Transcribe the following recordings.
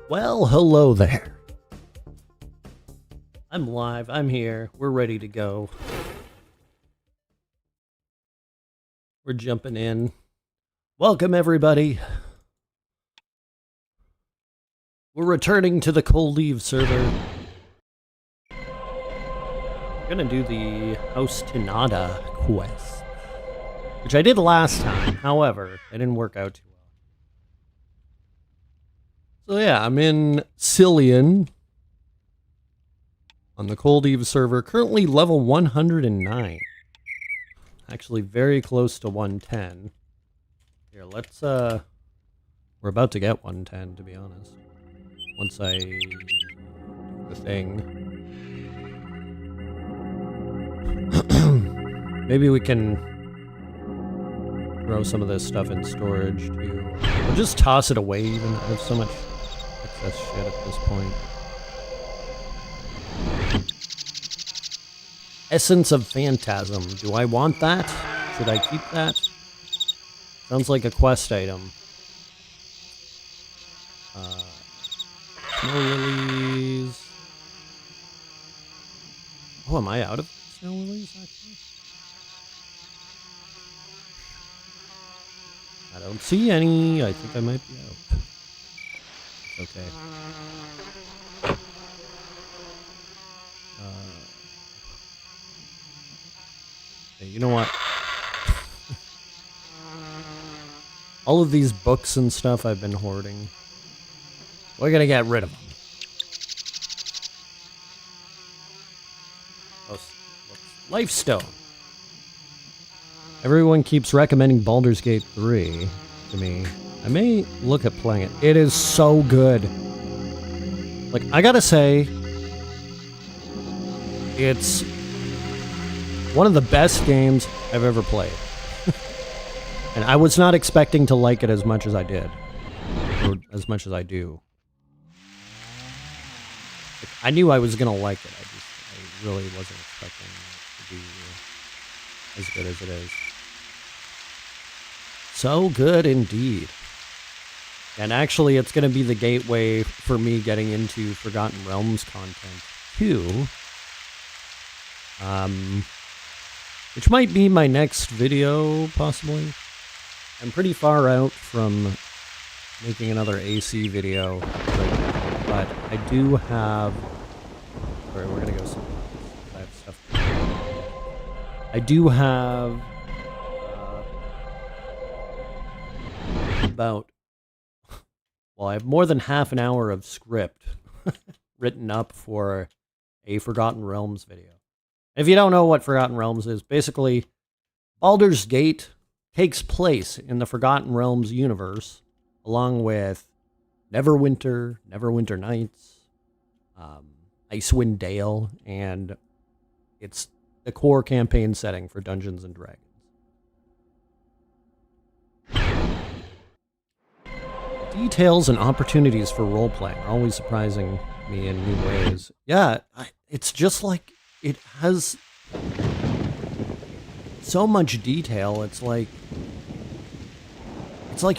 Well, hello there. I'm live, I'm here, we're ready to go. We're jumping in. Welcome, everybody. We're returning to the Cold Eve server. We're gonna do the House Tanada Quest, which I did last time, however, it didn't work out too well. So yeah, I'm in Cillian on the Cold Eve server, currently level 109. Actually very close to 110. Here, let's, we're about to get 110, to be honest. Once I do the thing. Maybe we can throw some of this stuff in storage, too. Or just toss it away, even. I have so much excess shit at this point. Essence of Phantasm. Do I want that? Should I keep that? Sounds like a quest item. Snow lilies. Oh, am I out of snow lilies, actually? I don't see any. I think I might be out. It's okay. Hey, you know what? All of these books and stuff I've been hoarding. We're gonna get rid of them. Lifestone. Everyone keeps recommending Baldur's Gate 3 to me. I may look at playing it. It is so good. Like, I gotta say, it's one of the best games I've ever played. And I was not expecting to like it as much as I did. Or as much as I do. Like, I knew I was gonna like it. I really wasn't expecting it to be as good as it is. So good indeed. And actually, it's gonna be the gateway for me getting into Forgotten Realms content too. Which might be my next video, possibly. I'm pretty far out from making another AC video right now, but I do have... Sorry, we're gonna go somewhere else. I have stuff. I do have... about... Well, I have more than half an hour of script written up for a Forgotten Realms video. If you don't know what Forgotten Realms is, basically, Baldur's Gate takes place in the Forgotten Realms universe, along with Neverwinter, Neverwinter Nights, Icewind Dale, and it's the core campaign setting for Dungeons and Dragons. Details and opportunities for role-playing are always surprising me in new ways. Yeah, it's just like... It has so much detail. It's like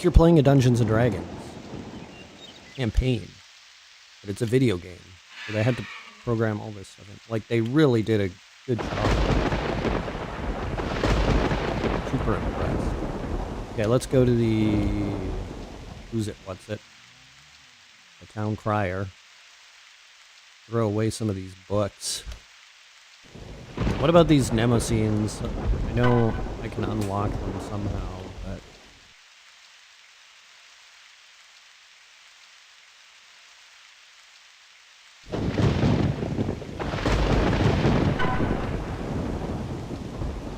you're playing a Dungeons and Dragons campaign, but it's a video game. So they had to program all this stuff in. Like, they really did a good job. Super impressed. Okay, let's go to the... Who's it? What's it? The Town Crier. Throw away some of these books. What about these Nemosines? I know I can unlock them somehow, but...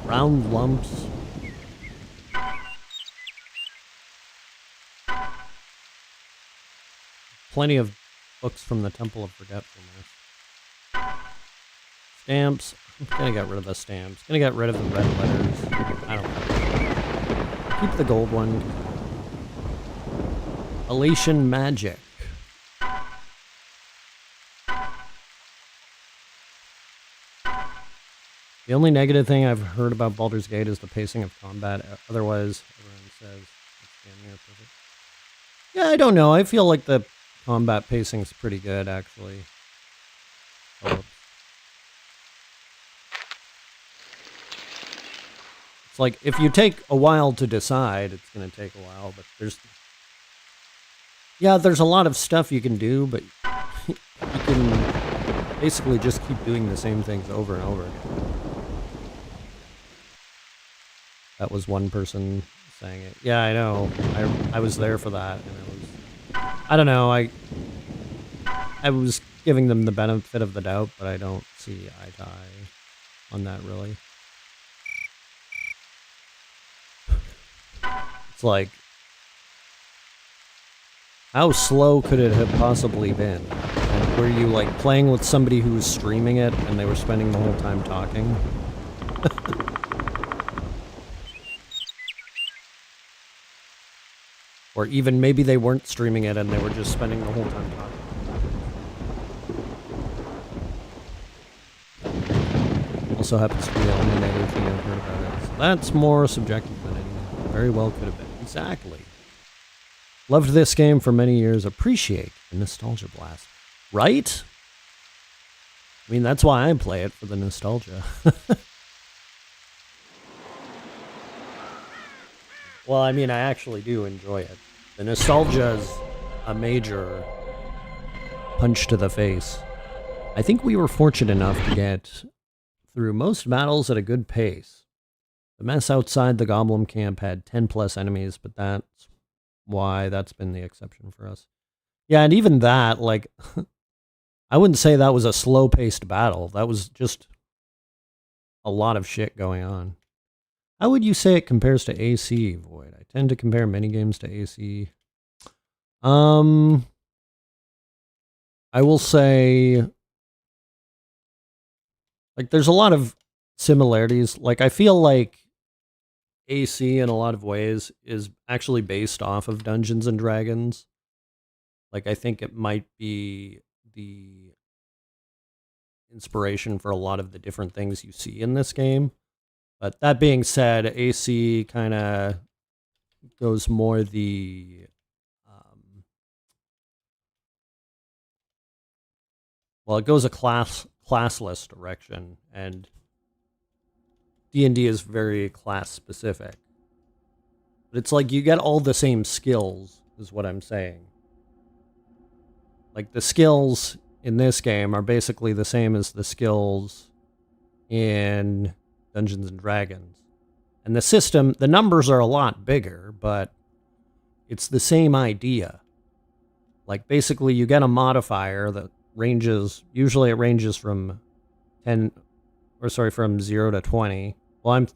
Round lumps. Plenty of books from the Temple of Forgetfulness. Stamps. I'm gonna get rid of the stamps. Gonna get rid of the red letters. I don't know. Keep the gold one. Elation Magic. The only negative thing I've heard about Baldur's Gate is the pacing of combat. Otherwise, everyone says it's damn near perfect. Yeah, I don't know. I feel like the combat pacing's pretty good, actually. Oh. It's like, if you take a while to decide, it's going to take a while, but there's... Yeah, there's a lot of stuff you can do, but you can basically just keep doing the same things over and over again. That was one person saying it. Yeah, I know. I was there for that, and it was... I don't know, I was giving them the benefit of the doubt, but I don't see eye to eye on that, really. It's like, how slow could it have possibly been? And were you like playing with somebody who was streaming it and they were spending the whole time talking? Or even maybe they weren't streaming it and they were just spending the whole time talking. Also happens to be the only negative thing I've heard about it. So that's more subjective than anything. Very well could have been. Exactly. Loved this game for many years. Appreciate the nostalgia blast. Right? I mean, that's why I play it, for the nostalgia. Well, I mean, I actually do enjoy it. The nostalgia is a major punch to the face. I think we were fortunate enough to get through most battles at a good pace. The mess outside the Goblin camp had 10 plus enemies, but that's why that's been the exception for us. Yeah, and even that, like, I wouldn't say that was a slow-paced battle. That was just a lot of shit going on. How would you say it compares to AC, Void? I tend to compare many games to AC. I will say, like, there's a lot of similarities. Like, I feel like AC in a lot of ways is actually based off of Dungeons and Dragons. Like, I think it might be the inspiration for a lot of the different things you see in this game. But that being said, AC kind of goes more the well, it goes a classless direction, and D&D is very class specific. But it's like you get all the same skills, is what I'm saying. Like, the skills in this game are basically the same as the skills in Dungeons and Dragons. And the system, the numbers are a lot bigger, but it's the same idea. Like, basically you get a modifier that ranges, usually it ranges from from 0 to 20. Well,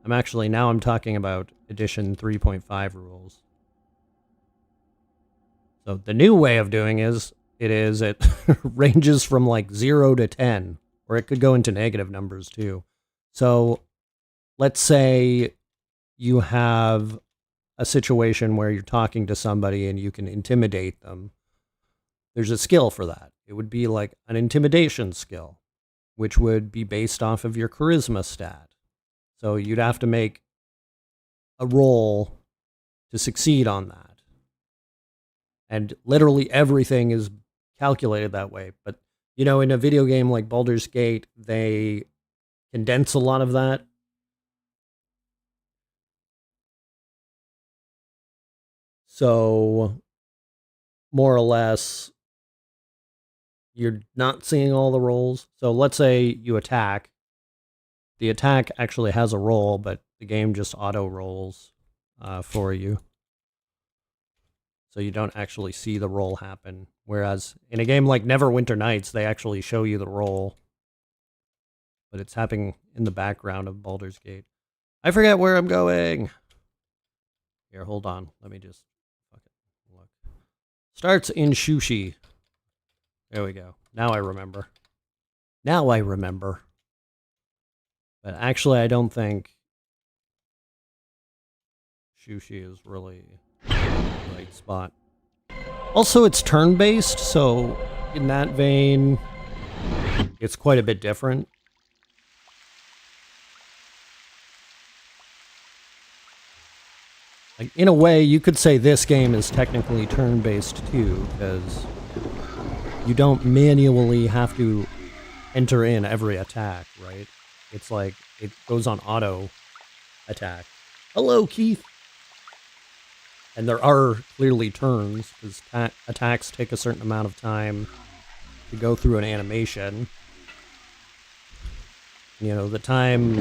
I'm actually, now I'm talking about edition 3.5 rules. So the new way of doing it ranges from like 0 to 10, or it could go into negative numbers too. So let's say you have a situation where you're talking to somebody and you can intimidate them. There's a skill for that. It would be like an intimidation skill, which would be based off of your charisma stat. So you'd have to make a roll to succeed on that. And literally everything is calculated that way. But, you know, in a video game like Baldur's Gate, they condense a lot of that. So, more or less, you're not seeing all the rolls. So let's say you attack. The attack actually has a roll, but the game just auto rolls for you. So you don't actually see the roll happen. Whereas in a game like Neverwinter Nights, they actually show you the roll. But it's happening in the background of Baldur's Gate. I forget where I'm going. Here, hold on. Let me just look. Starts in Shushi. There we go. Now I remember. Now I remember. But actually, I don't think Shushi is really the right spot. Also, it's turn-based, so in that vein, it's quite a bit different. Like, in a way, you could say this game is technically turn-based too, because you don't manually have to enter in every attack, right? It's like, it goes on auto attack. Hello, Keith! And there are clearly turns, because attacks take a certain amount of time to go through an animation. You know, the time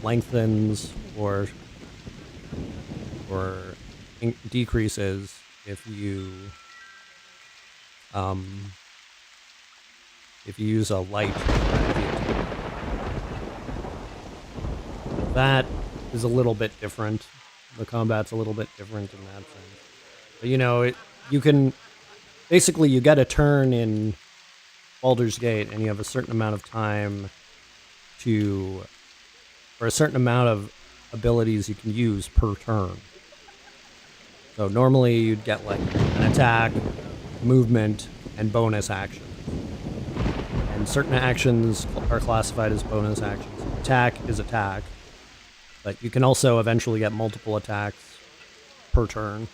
lengthens or decreases if you use a light or heavy attack. That is a little bit different. The combat's a little bit different in that sense. But you know, you can basically, you get a turn in Baldur's Gate and you have a certain amount of time or a certain amount of abilities you can use per turn. So normally you'd get like an attack, movement, and bonus actions. And certain actions are classified as bonus actions. Attack is attack, but you can also eventually get multiple attacks per turn.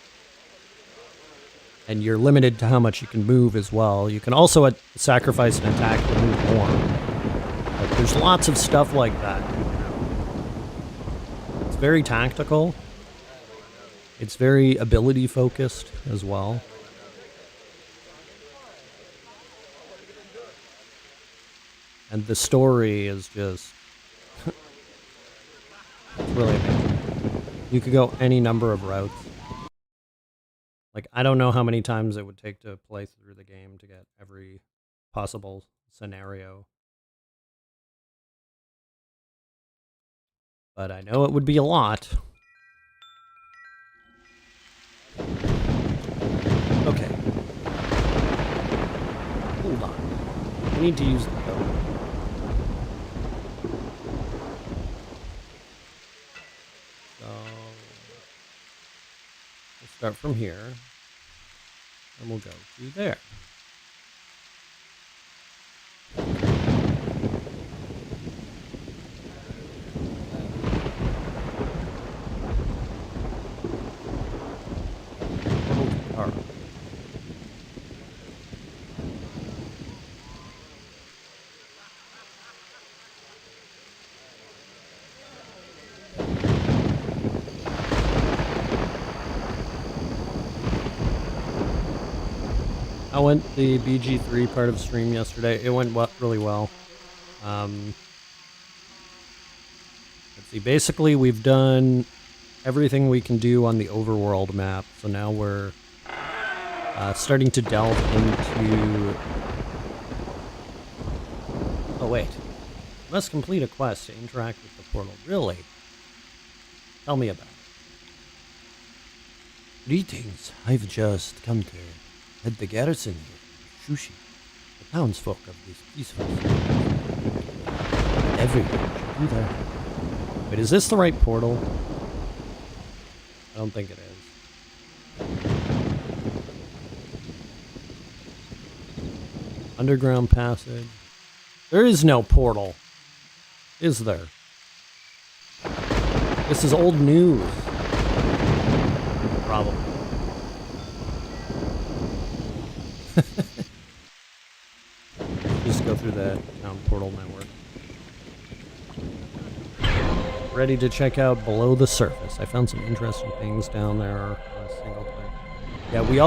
And you're limited to how much you can move as well. You can also sacrifice an attack to move more. But there's lots of stuff like that. It's very tactical. It's very ability focused as well. And the story is just it's really amazing. You could go any number of routes. Like, I don't know how many times it would take to play through the game to get every possible scenario. But I know it would be a lot. Okay. Hold on. I need to use the code. So we'll start from here. And we'll go to there. I went the BG3 part of the stream yesterday. It went really well. Let's see. Basically, we've done everything we can do on the overworld map. So now we're starting to delve into... Oh, wait. You must complete a quest to interact with the portal. Really? Tell me about it. Greetings. I've just come to head the garrison here, Shushi, the townsfolk of this peaceful city. Everyone should do that. Wait, is this the right portal? I don't think it is. Underground passage. There is no portal. Is there? This is old news. Probably. Just go through the town portal network. Ready to check out below the surface. I found some interesting things down there on a single player. Yeah, we've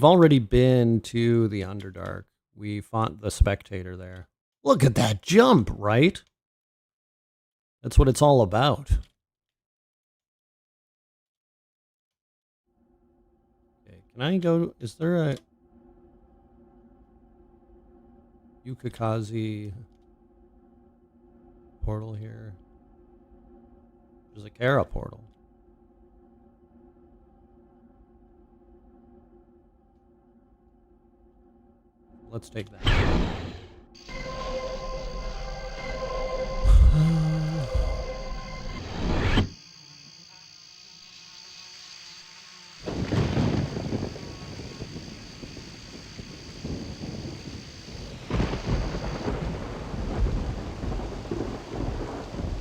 already been to the Underdark. We fought the Spectator there. Look at that jump, right? That's what it's all about. Okay, can I go? Is there a Yukikazi portal here? There's a Kara portal. Let's take that.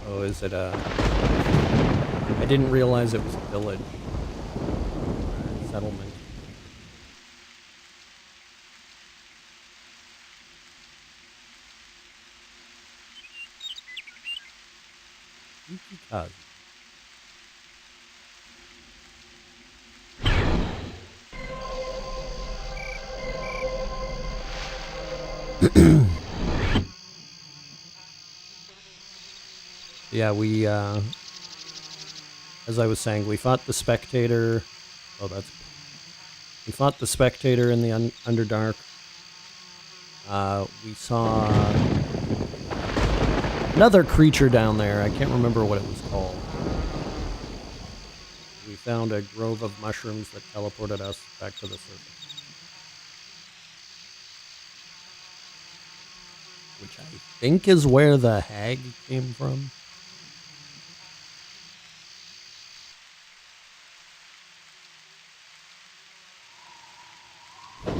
Oh, is it a I didn't realize it was a village. Settlement. Yukikazu. Yeah, we, as I was saying, we fought the Spectator. Oh, that's cool. We fought the Spectator in the Underdark. We saw another creature down there. I can't remember what it was called. We found a grove of mushrooms that teleported us back to the surface. Which I think is where the hag came from.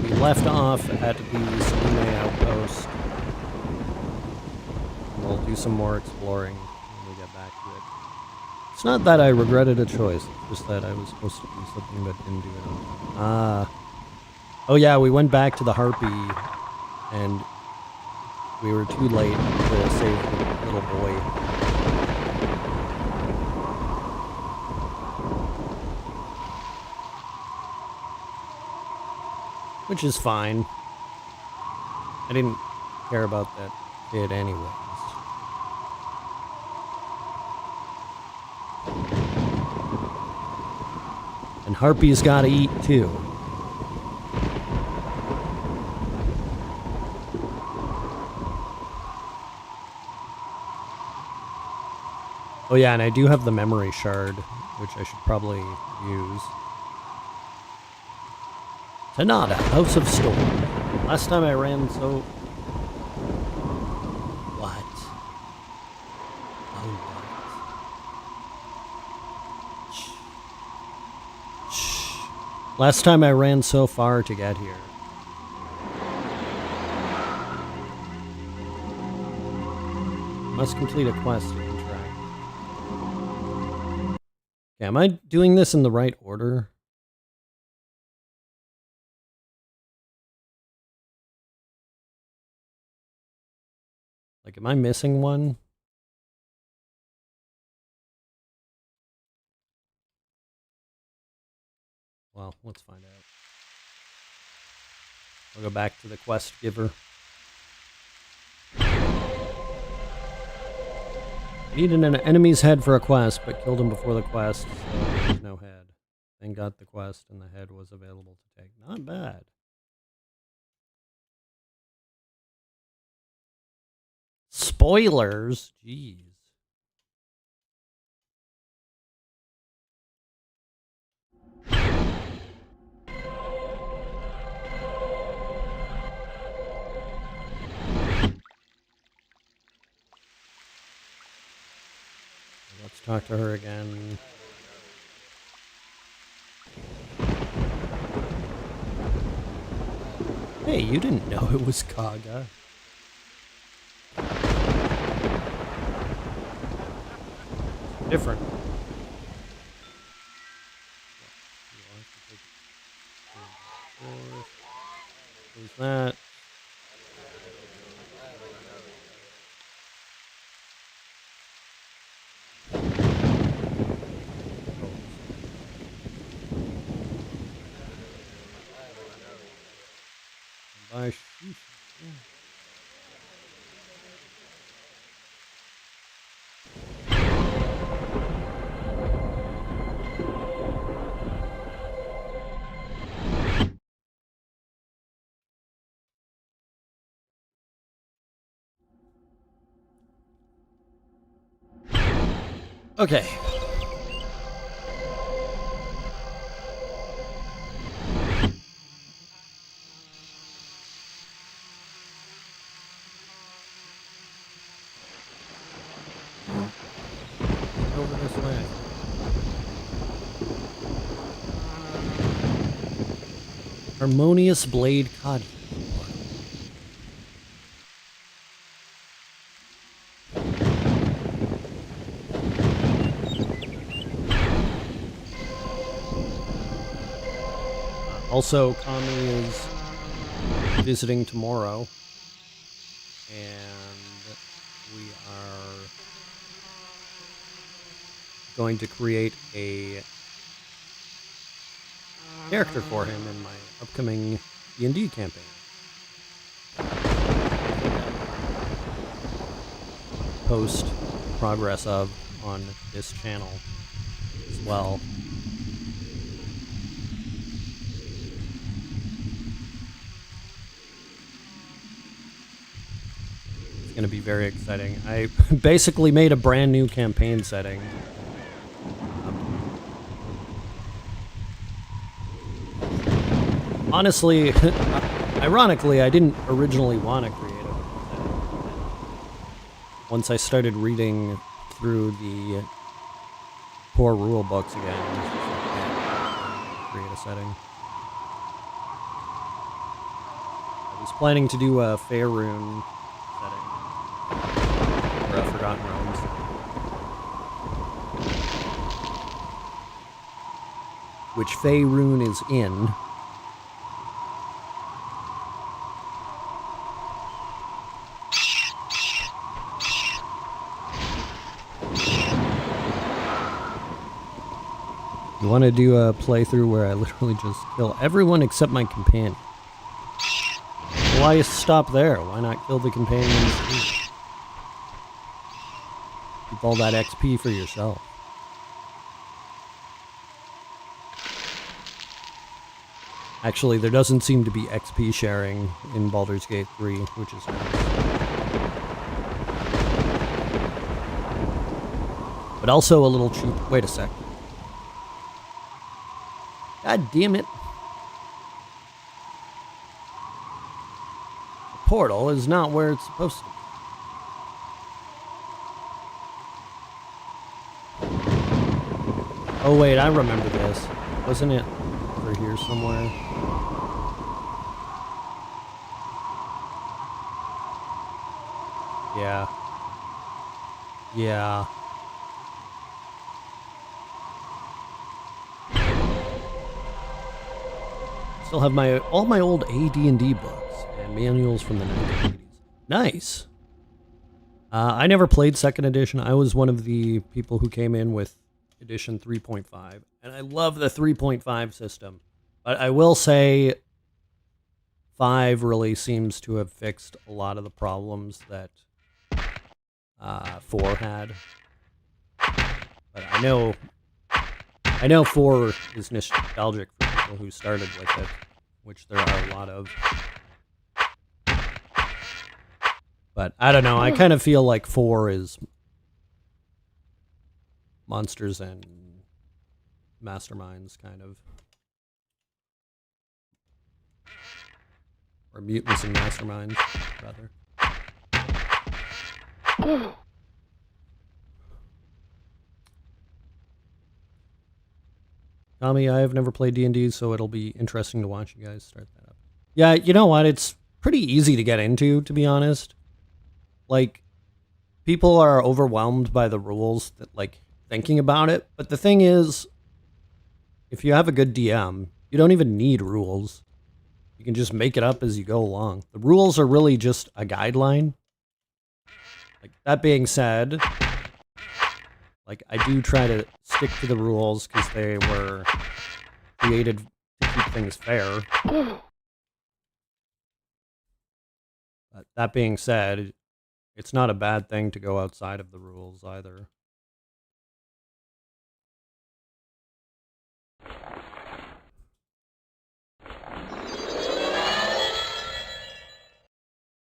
We left off at the Salune outpost. We'll do some more exploring when we get back to it. It's not that I regretted a choice, it's just that I was supposed to do something but didn't do it on time. Oh yeah, we went back to the Harpy, and we were too late to save the little boy. Which is fine. I didn't care about that kid anyways. And Harpy's gotta eat too. Oh yeah, and I do have the memory shard, which I should probably use. Tanada House of Storm. Last time I ran so... What? Oh, what? Shh. Last time I ran so far to get here. Must complete a quest to interact. Okay, am I doing this in the right order? Like, am I missing one? Well, let's find out. I'll go back to the quest giver. Needed an enemy's head for a quest, but killed him before the quest, so there's no head. Then got the quest, and the head was available to take. Not bad. Spoilers? Jeez. Let's talk to her again. Hey, you didn't know it was Kaga. Different. Who's that? Buy sheesh. Yeah. Okay. Over this way. Harmonious Blade Cottage. Also, Kami is visiting tomorrow, and we are going to create a character for him in my upcoming D&D campaign. Post progress of on this channel as well. It's going to be very exciting. I basically made a brand new campaign setting. Honestly, ironically, I didn't originally want to create it. Once I started reading through the core rule books again, create a setting. I was planning to do a Faerun setting, or a Forgotten Realms. Which Faerun is in. You want to do a playthrough where I literally just kill everyone except my companion? Why stop there? Why not kill the companions too? Keep all that XP for yourself. Actually, there doesn't seem to be XP sharing in Baldur's Gate 3, which is nice. But also a little cheap. Wait a sec. God damn it. The portal is not where it's supposed to be. Oh wait, I remember this. Wasn't it over here somewhere? Yeah. Yeah. Still have all my old AD&D books and manuals from the 1980s. Nice. I never played 2nd edition. I was one of the people who came in with edition 3.5, and I love the 3.5 system. But I will say 5 really seems to have fixed a lot of the problems that 4 had. But I know 4 is nostalgic for people who started with it, which there are a lot of. But I don't know, I kind of feel like 4 is monsters and masterminds, kind of. Or mutants and masterminds, rather. Tommy, I have never played D&D, so it'll be interesting to watch you guys start that up. Yeah, you know what? It's pretty easy to get into, to be honest. Like, people are overwhelmed by the rules, that, like, thinking about it. But the thing is, if you have a good DM, you don't even need rules. You can just make it up as you go along. The rules are really just a guideline. Like, that being said, like, I do try to stick to the rules because they were created to keep things fair. But that being said, it's not a bad thing to go outside of the rules either.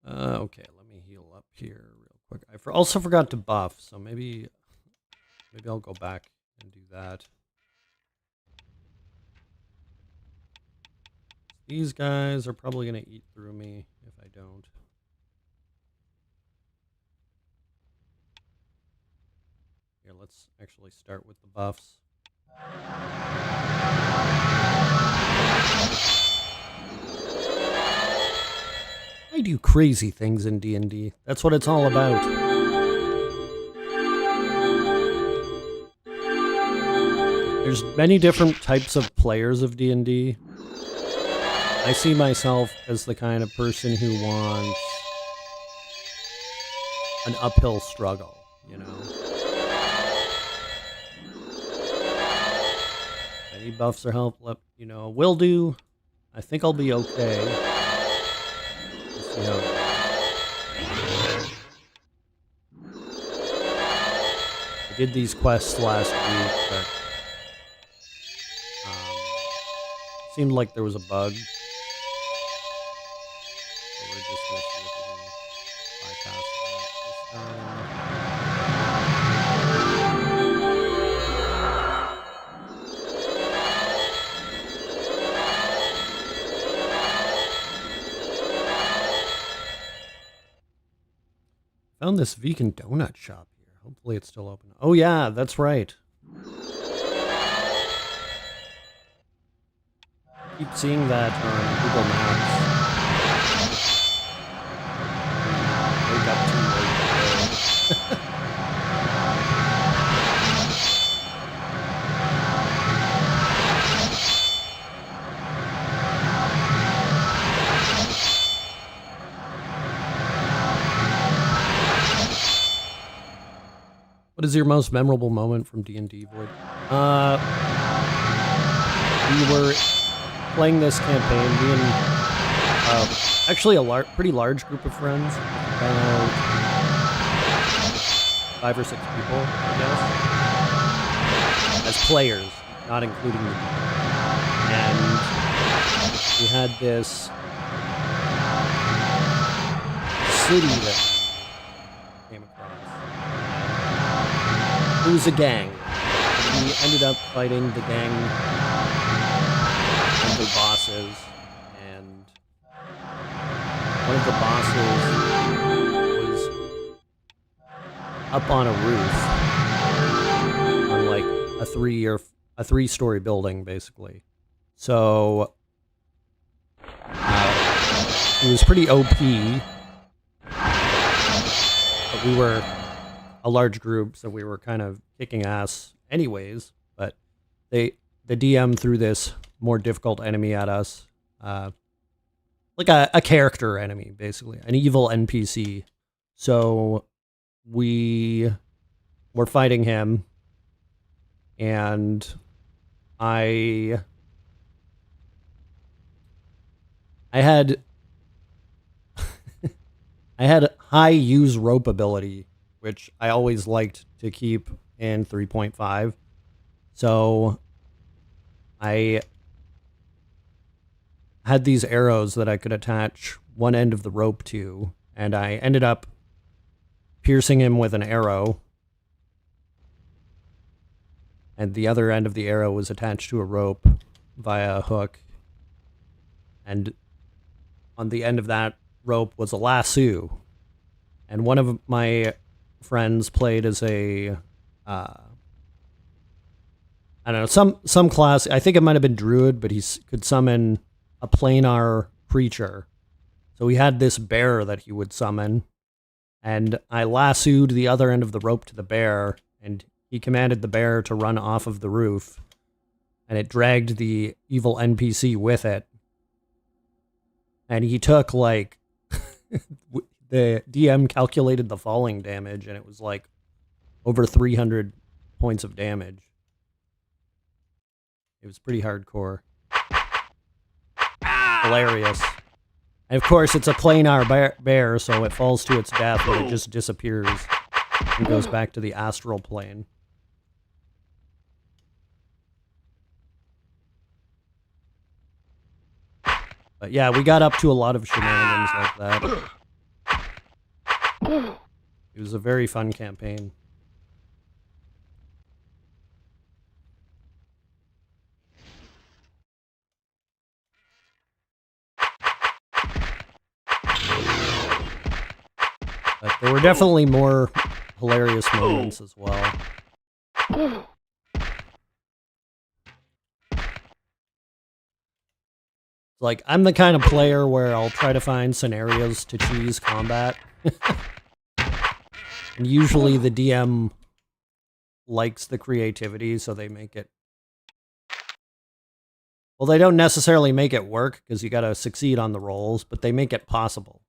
Okay, let me heal up here real quick. I also forgot to buff, so maybe I'll go back and do that. These guys are probably going to eat through me if I don't. Here, let's actually start with the buffs. I do crazy things in D&D. That's what it's all about. There's many different types of players of D&D. I see myself as the kind of person who wants an uphill struggle, you know? Any buffs or help, you know, will do. I think I'll be okay. Let's see how it goes. I did these quests last week, but seemed like there was a bug. So we're just gonna see if we can bypass that this time. Found this vegan donut shop here. Hopefully it's still open. Oh yeah, that's right. I keep seeing that on Google Maps. Wake up too late. What is your most memorable moment from D&D, Void? We were playing this campaign, me and actually a pretty large group of friends, about 5 or 6 people, I guess, as players, not including the DM. And we had this city that we came across. It was a gang. We ended up fighting the gang and their bosses, and one of the bosses was up on a roof on like a 3-story building, basically. So it was pretty OP, but we were a large group, so we were kind of kicking ass anyways, but the DM threw this more difficult enemy at us, like a character enemy, basically, an evil NPC. So we were fighting him, and I had I had high use rope ability, which I always liked to keep in 3.5. So I had these arrows that I could attach one end of the rope to, and I ended up piercing him with an arrow, and the other end of the arrow was attached to a rope via a hook, and on the end of that rope was a lasso, and one of my friends played as a I don't know, some class, I think it might have been druid, but he could summon a planar creature. So he had this bear that he would summon, and I lassoed the other end of the rope to the bear, and he commanded the bear to run off of the roof, and it dragged the evil NPC with it. And he took, like, the DM calculated the falling damage, and it was, like, over 300 points of damage. It was pretty hardcore. Hilarious. And of course, it's a planar bear, so it falls to its death, and it just disappears and goes back to the astral plane. But yeah, we got up to a lot of shenanigans like that. It was a very fun campaign. But there were definitely more hilarious moments as well. Like, I'm the kind of player where I'll try to find scenarios to cheese combat. And usually the DM likes the creativity, so they make it Well, they don't necessarily make it work, because you gotta succeed on the rolls, but they make it possible.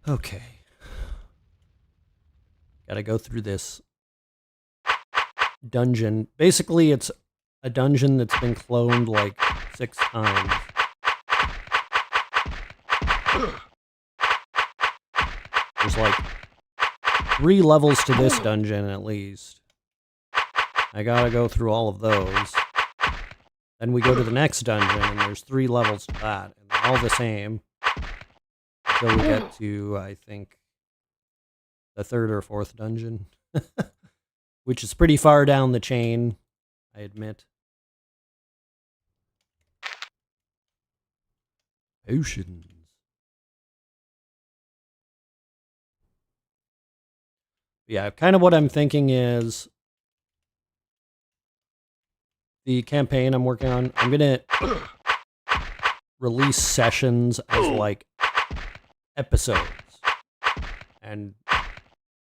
Okay. Gotta go through this dungeon. Basically, it's a dungeon that's been cloned like 6 times. There's like 3 levels to this dungeon at least. I gotta go through all of those. Then we go to the next dungeon, and there's 3 levels to that, and they're all the same. Until we get to, I think, the 3rd or 4th dungeon. Which is pretty far down the chain, I admit. Potions. Yeah, kind of what I'm thinking is the campaign I'm working on, I'm gonna release sessions as like episodes. And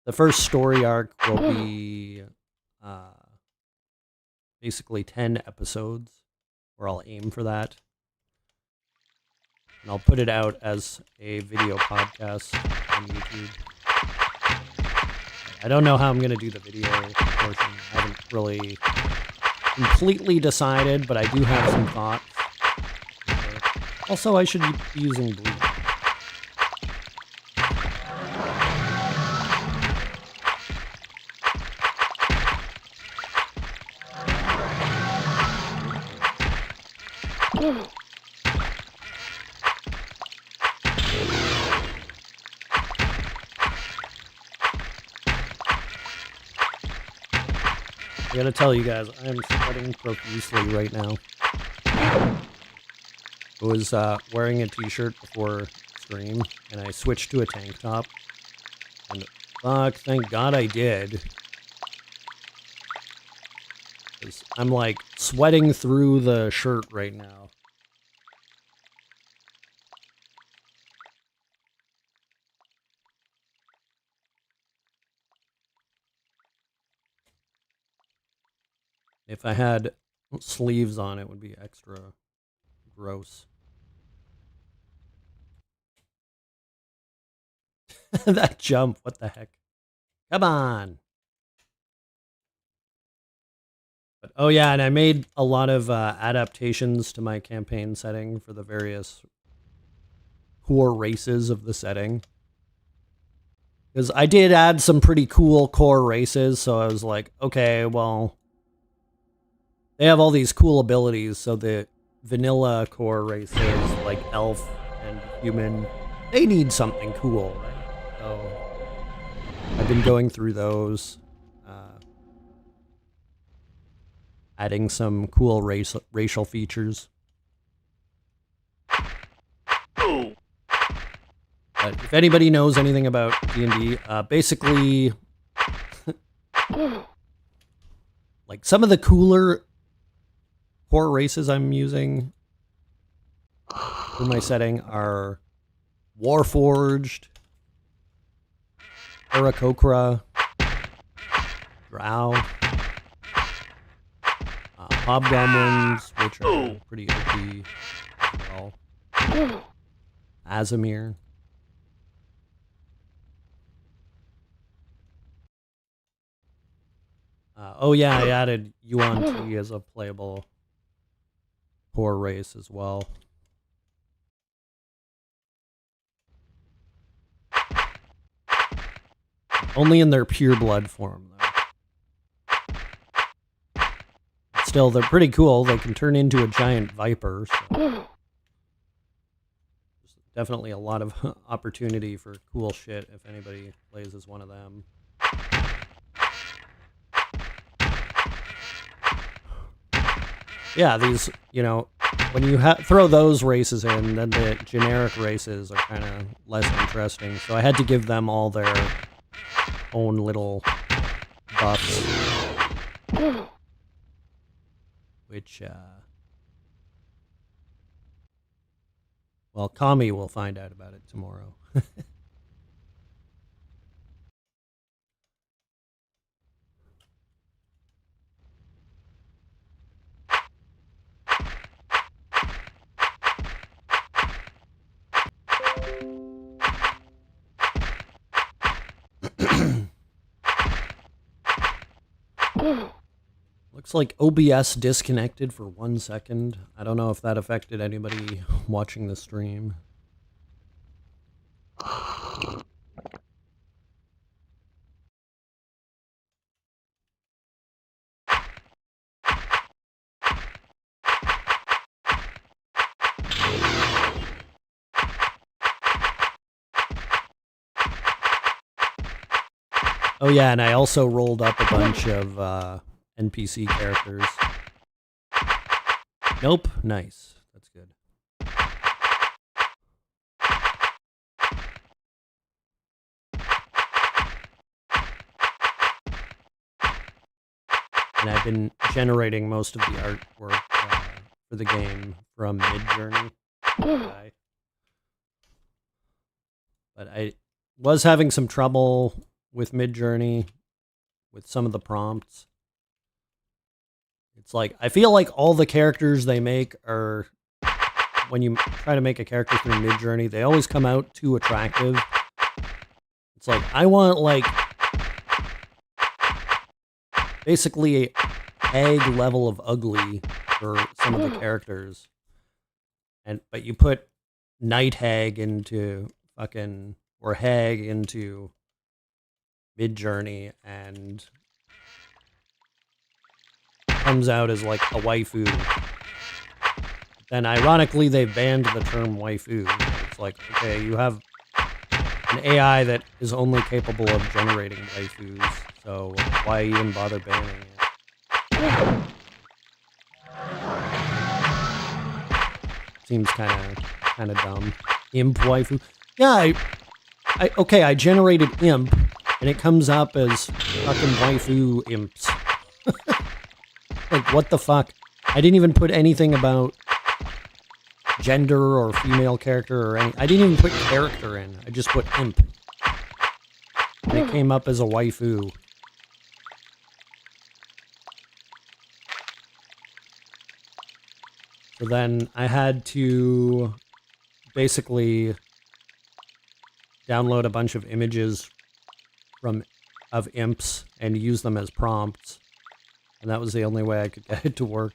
the first story arc will be basically 10 episodes, where I'll aim for that. And I'll put it out as a video podcast on YouTube. I don't know how I'm going to do the video portion. I haven't really completely decided, but I do have some thoughts. Also, I should be using bleach. I gotta tell you guys, I am sweating profusely right now. I was wearing a t-shirt before stream, and I switched to a tank top. And fuck, thank God I did. 'Cause I'm like sweating through the shirt right now. If I had sleeves on, it would be extra gross. That jump, what the heck? Come on! But, oh yeah, and I made a lot of adaptations to my campaign setting for the various core races of the setting. Because I did add some pretty cool core races, so I was like, okay, well, they have all these cool abilities, so the vanilla core races, like elf and human, they need something cool, right? So I've been going through those, adding some cool racial features. But if anybody knows anything about D&D, basically, like some of the cooler core races I'm using for my setting are Warforged, Aarakocra, Drow, Hobgoblins, which are pretty OP as well, Azamir. Oh yeah, I added Yuan Ti as a playable core race as well. Only in their pure blood form, though. Still, they're pretty cool. They can turn into a giant viper. So there's definitely a lot of opportunity for cool shit if anybody plays as one of them. Yeah, these, you know, when you throw those races in, then the generic races are kind of less interesting. So I had to give them all their own little buffs. Which, well, Kami will find out about it tomorrow. Looks like OBS disconnected for 1 second. I don't know if that affected anybody watching the stream. Oh yeah, and I also rolled up a bunch of NPC characters. Nope, nice. That's good. And I've been generating most of the artwork for the game from Midjourney. But I was having some trouble with Midjourney with some of the prompts. It's like, I feel like all the characters they make are, when you try to make a character through Midjourney, they always come out too attractive. It's like, I want, like, basically a hag level of ugly for some of the characters. But you put Night Hag into fucking, or Hag into Midjourney, and comes out as like a waifu. Then ironically, they banned the term waifu. It's like, okay, you have an AI that is only capable of generating waifus, so why even bother banning it? Seems kind of dumb. Imp waifu. Yeah, I generated imp, and it comes up as fucking waifu imps. Like, what the fuck? I didn't even put anything about gender or female character or any. I didn't even put character in. I just put imp. And it came up as a waifu. So then I had to basically download a bunch of images of imps and use them as prompts. And that was the only way I could get it to work.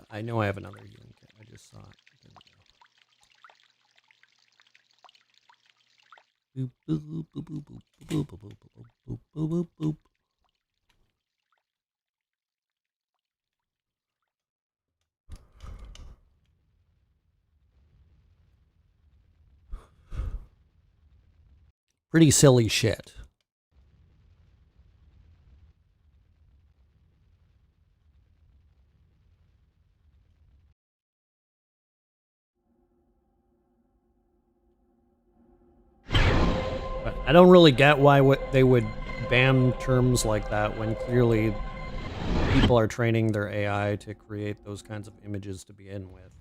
I know I have another healing kit. I just saw it. There we go. Boop, boop, boop, boop, boop, boop, boop, boop, boop, boop, boop. Pretty silly shit. But I don't really get why they would ban terms like that when clearly people are training their AI to create those kinds of images to begin with.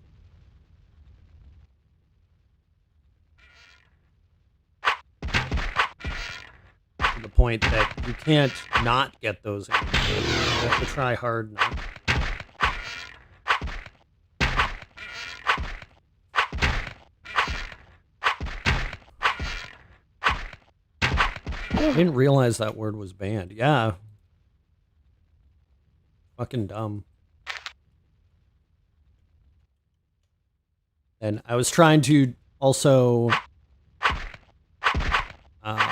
To the point that you can't not get those images. You have to try hard not. I didn't realize that word was banned. Yeah. Fucking dumb. And I was trying to also... well,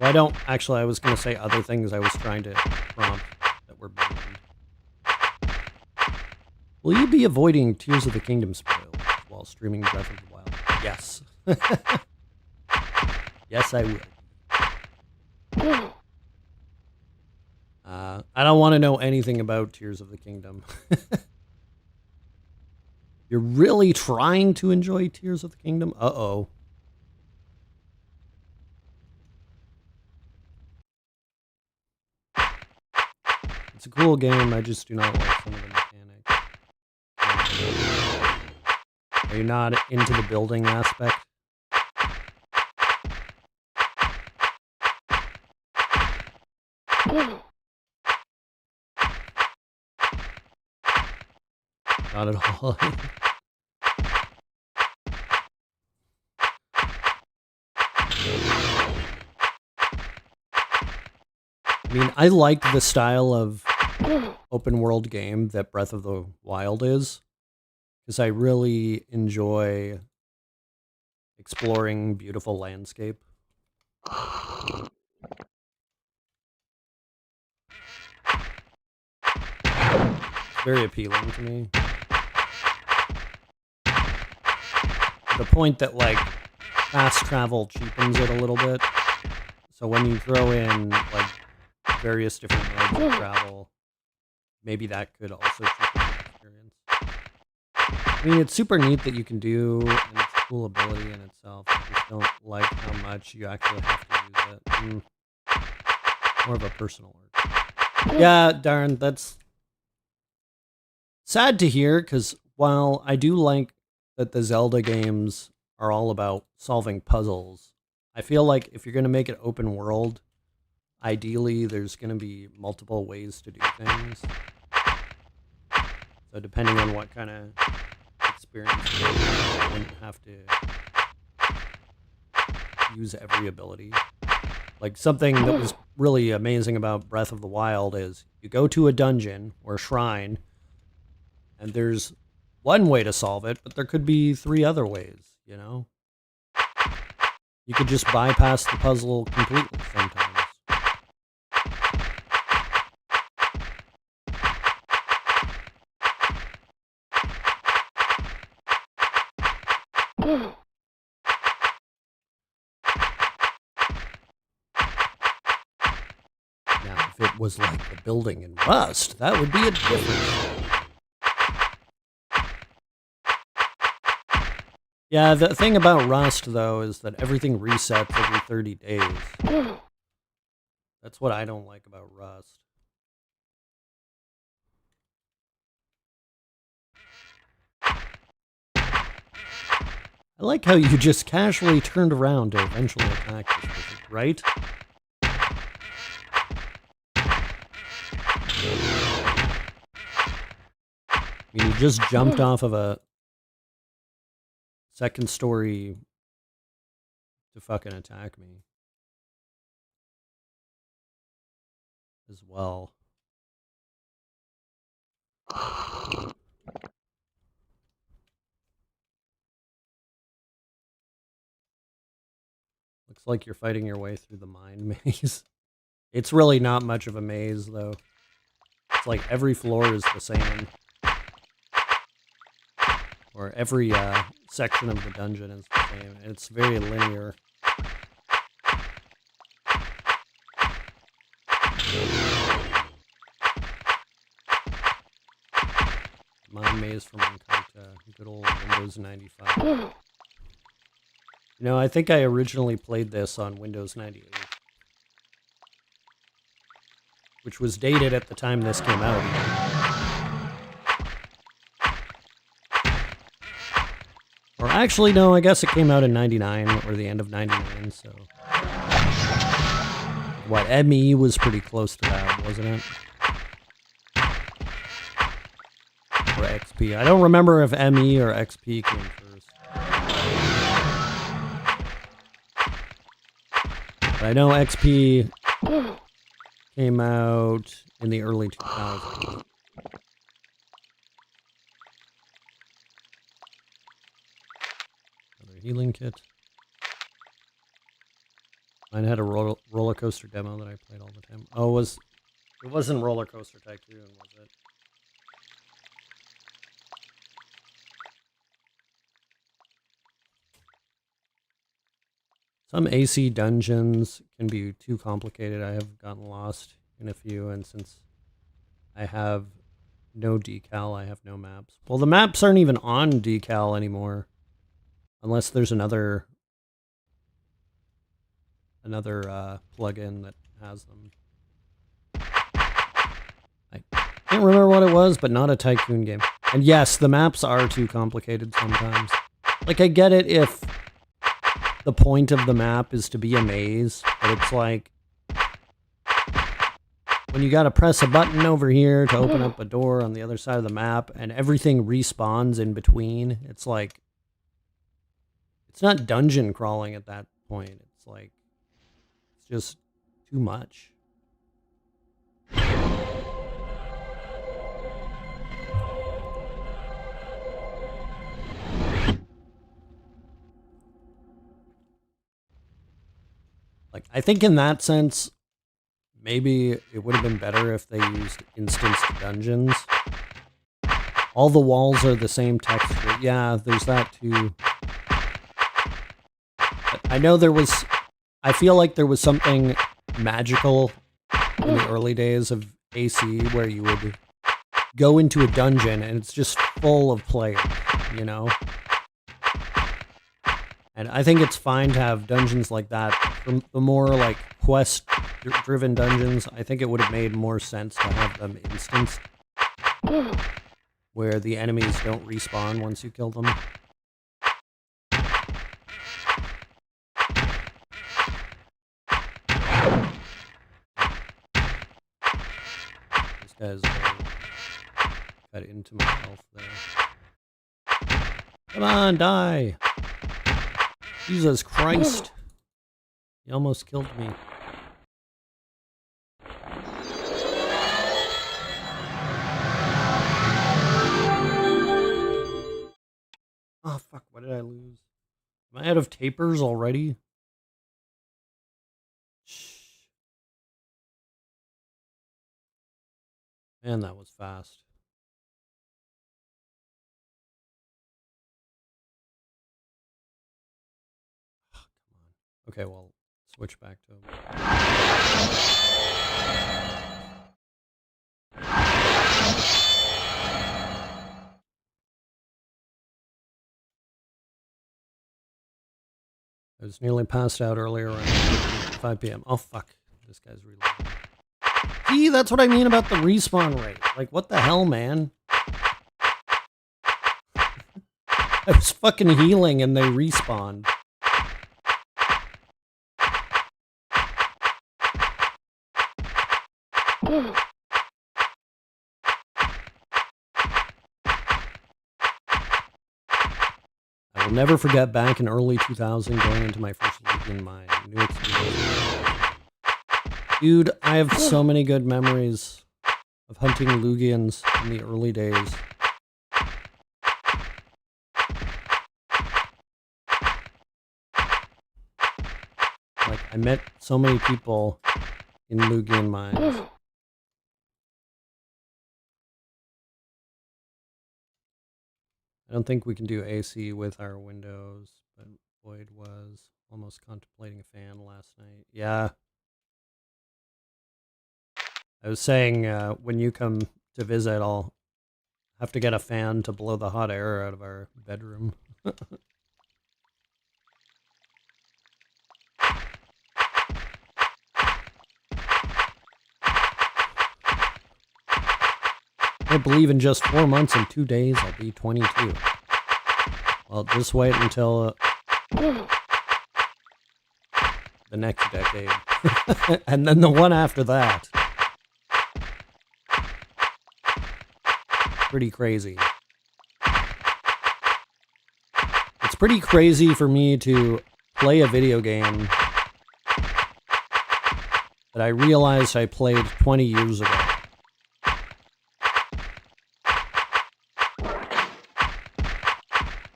I don't... Actually, I was going to say other things I was trying to prompt that were banned. Will you be avoiding Tears of the Kingdom spoilers while streaming Breath of the Wild? Yes. Yes, I will. I don't want to know anything about Tears of the Kingdom. You're really trying to enjoy Tears of the Kingdom? Uh-oh. It's a cool game, I just do not like some of the mechanics. Are you not into the building aspect? Not at all. I mean, I like the style of open world game that Breath of the Wild is, because I really enjoy exploring beautiful landscape. It's very appealing to me. To the point that, like, fast travel cheapens it a little bit. So when you throw in, like, various different modes of travel, maybe that could also cheapen the experience. I mean, it's super neat that you can do, and it's a cool ability in itself. I just don't like how much you actually have to use it. More of a personal work. Yeah, darn, that's sad to hear, because while I do like that the Zelda games are all about solving puzzles, I feel like if you're going to make it open world, ideally there's going to be multiple ways to do things. So depending on what kind of experience you wouldn't have to use every ability. Like, something that was really amazing about Breath of the Wild is you go to a dungeon or shrine, and there's one way to solve it, but there could be 3 other ways, you know? You could just bypass the puzzle completely sometimes. Now, if it was like the building in Rust, that would be a different... Yeah, the thing about Rust, though, is that everything resets every 30 days. That's what I don't like about Rust. I like how you just casually turned around to eventually attack this person, right? I mean, you just jumped off of a second story to fucking attack me. As well. Looks like you're fighting your way through the mine maze. It's really not much of a maze, though. It's like every floor is the same. Or every section of the dungeon is the same. It's very linear. Mine maze from Encarta, good old Windows 95. You know, I think I originally played this on Windows 98. Which was dated at the time this came out. Or actually, no, I guess it came out in 99, or the end of 99, so... What, ME was pretty close to that, wasn't it? Or XP. I don't remember if ME or XP came first. But I know XP came out in the early 2000s. Another healing kit. Mine had a roller coaster demo that I played all the time. Oh, it wasn't Roller Coaster Tycoon, was it? Some AC dungeons can be too complicated. I have gotten lost in a few, and since I have no decal, I have no maps. Well, the maps aren't even on decal anymore. Unless there's another plugin that has them. I Can't remember what it was, but not a tycoon game. And yes, the maps are too complicated sometimes. Like, I get it if the point of the map is to be a maze, but it's like, when you gotta press a button over here to open up a door on the other side of the map, and everything respawns in between, it's like, it's not dungeon crawling at that point. It's like, it's just too much. Like, I think in that sense, maybe it would have been better if they used instanced dungeons. All the walls are the same texture. Yeah, there's that too. But I know I feel like there was something magical in the early days of AC where you would go into a dungeon and it's just full of players, you know? And I think it's fine to have dungeons like that. For the more, like, quest-driven dungeons, I think it would have made more sense to have them instanced, where the enemies don't respawn once you kill them. This guy's cut into my health there. Come on, die! Jesus Christ! He almost killed me. Oh fuck, what did I lose? Am I out of tapers already? Shh. Man, that was fast. Oh, come on. Okay, well, switch back to him. I was nearly passed out earlier around 5 p.m. Oh fuck, this guy's reloading. See, that's what I mean about the respawn rate. Like, what the hell, man? I was fucking healing and they respawned. I will never forget back in early 2000 going into my first league in my new experience. Dude, I have so many good memories of hunting Lugians in the early days. Like, I met so many people in Lugian mines. I don't think we can do AC with our windows, but Boyd was almost contemplating a fan last night. Yeah. I was saying, when you come to visit, I'll have to get a fan to blow the hot air out of our bedroom. I believe in just 4 months and 2 days, I'll be 22. Well, just wait until the next decade. And then the one after that. Pretty crazy. It's pretty crazy for me to play a video game that I realized I played 20 years ago.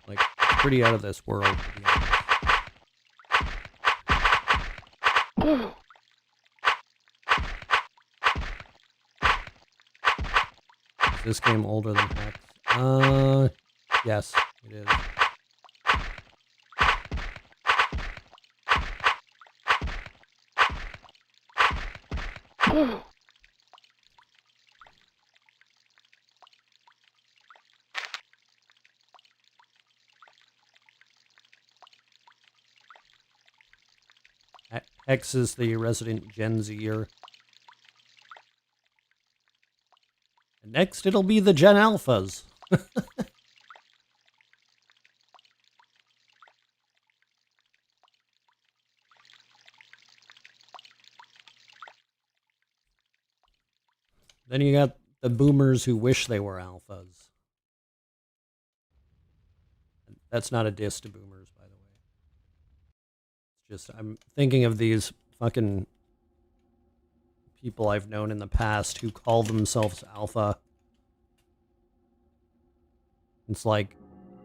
Like, pretty out of this world, to be honest. Is this game older than Hex? Yes, it is. Hex is the resident Gen Zer. Next, it'll be the Gen Alphas. Then you got the boomers who wish they were alphas. That's not a diss to boomers, by the way. It's just, I'm thinking of these fucking people I've known in the past who call themselves alpha. It's like,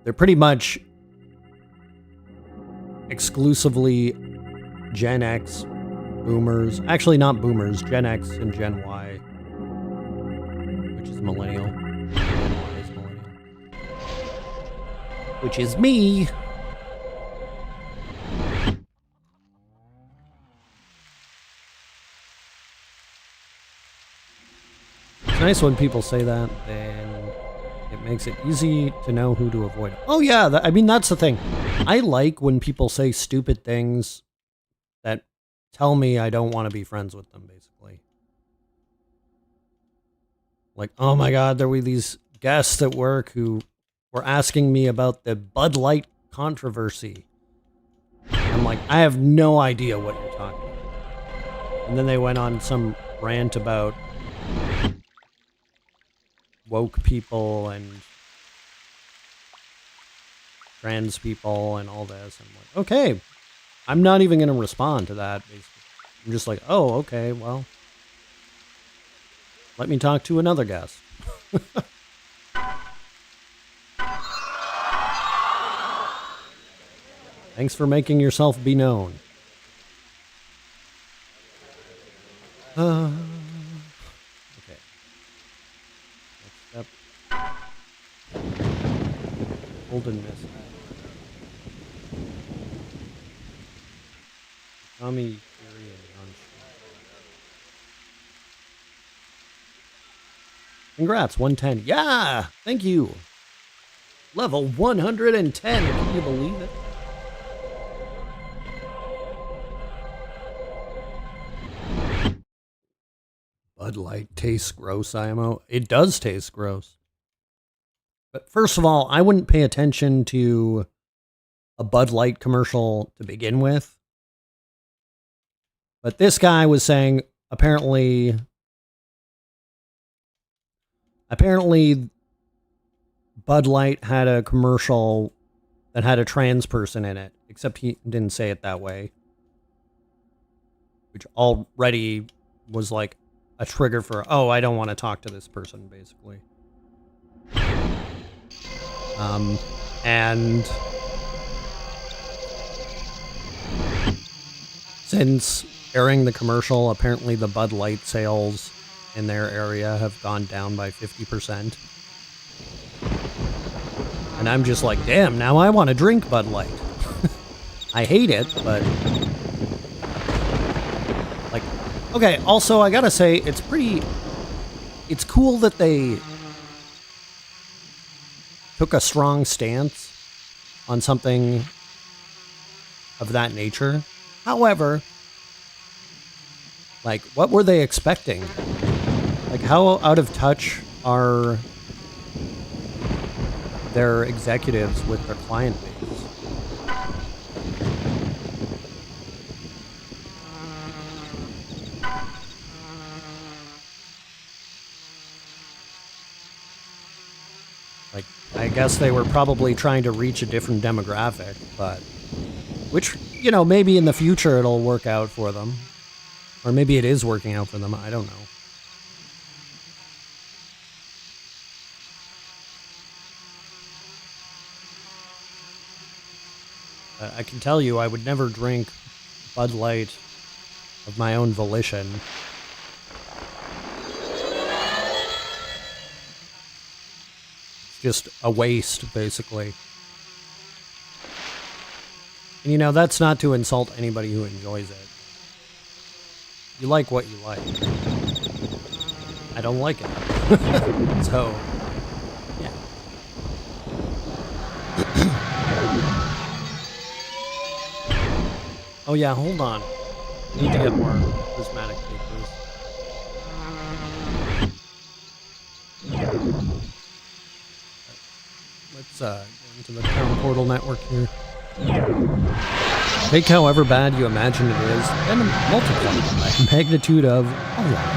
they're pretty much exclusively Gen X boomers. Actually, not boomers, Gen X and Gen Y. Which is millennial. Gen Y is millennial. Which is me. It's nice when people say that, then it makes it easy to know who to avoid. Oh yeah, I mean, that's the thing. I like when people say stupid things that tell me I don't want to be friends with them, basically. Like, oh my god, there were these guests at work who were asking me about the Bud Light controversy. I'm like, I have no idea what you're talking about. And then they went on some rant about woke people and trans people and all this. I'm like, okay, I'm not even going to respond to that, basically. I'm just like, oh, okay, well, let me talk to another guest. Thanks for making yourself be known. Okay. Next step. Hold and miss. Tommy, Fury, and John. Congrats, 110. Yeah, thank you. Level 110. Can you believe it? Bud Light tastes gross, IMO. It does taste gross. But first of all, I wouldn't pay attention to a Bud Light commercial to begin with. But this guy was saying, apparently Bud Light had a commercial that had a trans person in it, except he didn't say it that way. Which already was like a trigger for, oh, I don't want to talk to this person, basically. And since airing the commercial, apparently the Bud Light sales in their area have gone down by 50%. And I'm just like, damn, now I want to drink Bud Light. I hate it, but like, okay, also I gotta say, it's cool that they took a strong stance on something of that nature. However, like, what were they expecting? Like, how out of touch are their executives with their client base? Like, I guess they were probably trying to reach a different demographic, but which, you know, maybe in the future it'll work out for them. Or maybe it is working out for them, I don't know. I can tell you I would never drink Bud Light of my own volition. It's just a waste, basically. And you know, that's not to insult anybody who enjoys it. You like what you like. I don't like it. So, yeah. Oh yeah, hold on. I need to get more prismatic papers. Let's go into the town portal network here. Take however bad you imagine it is, and multiply it by the magnitude of a lot.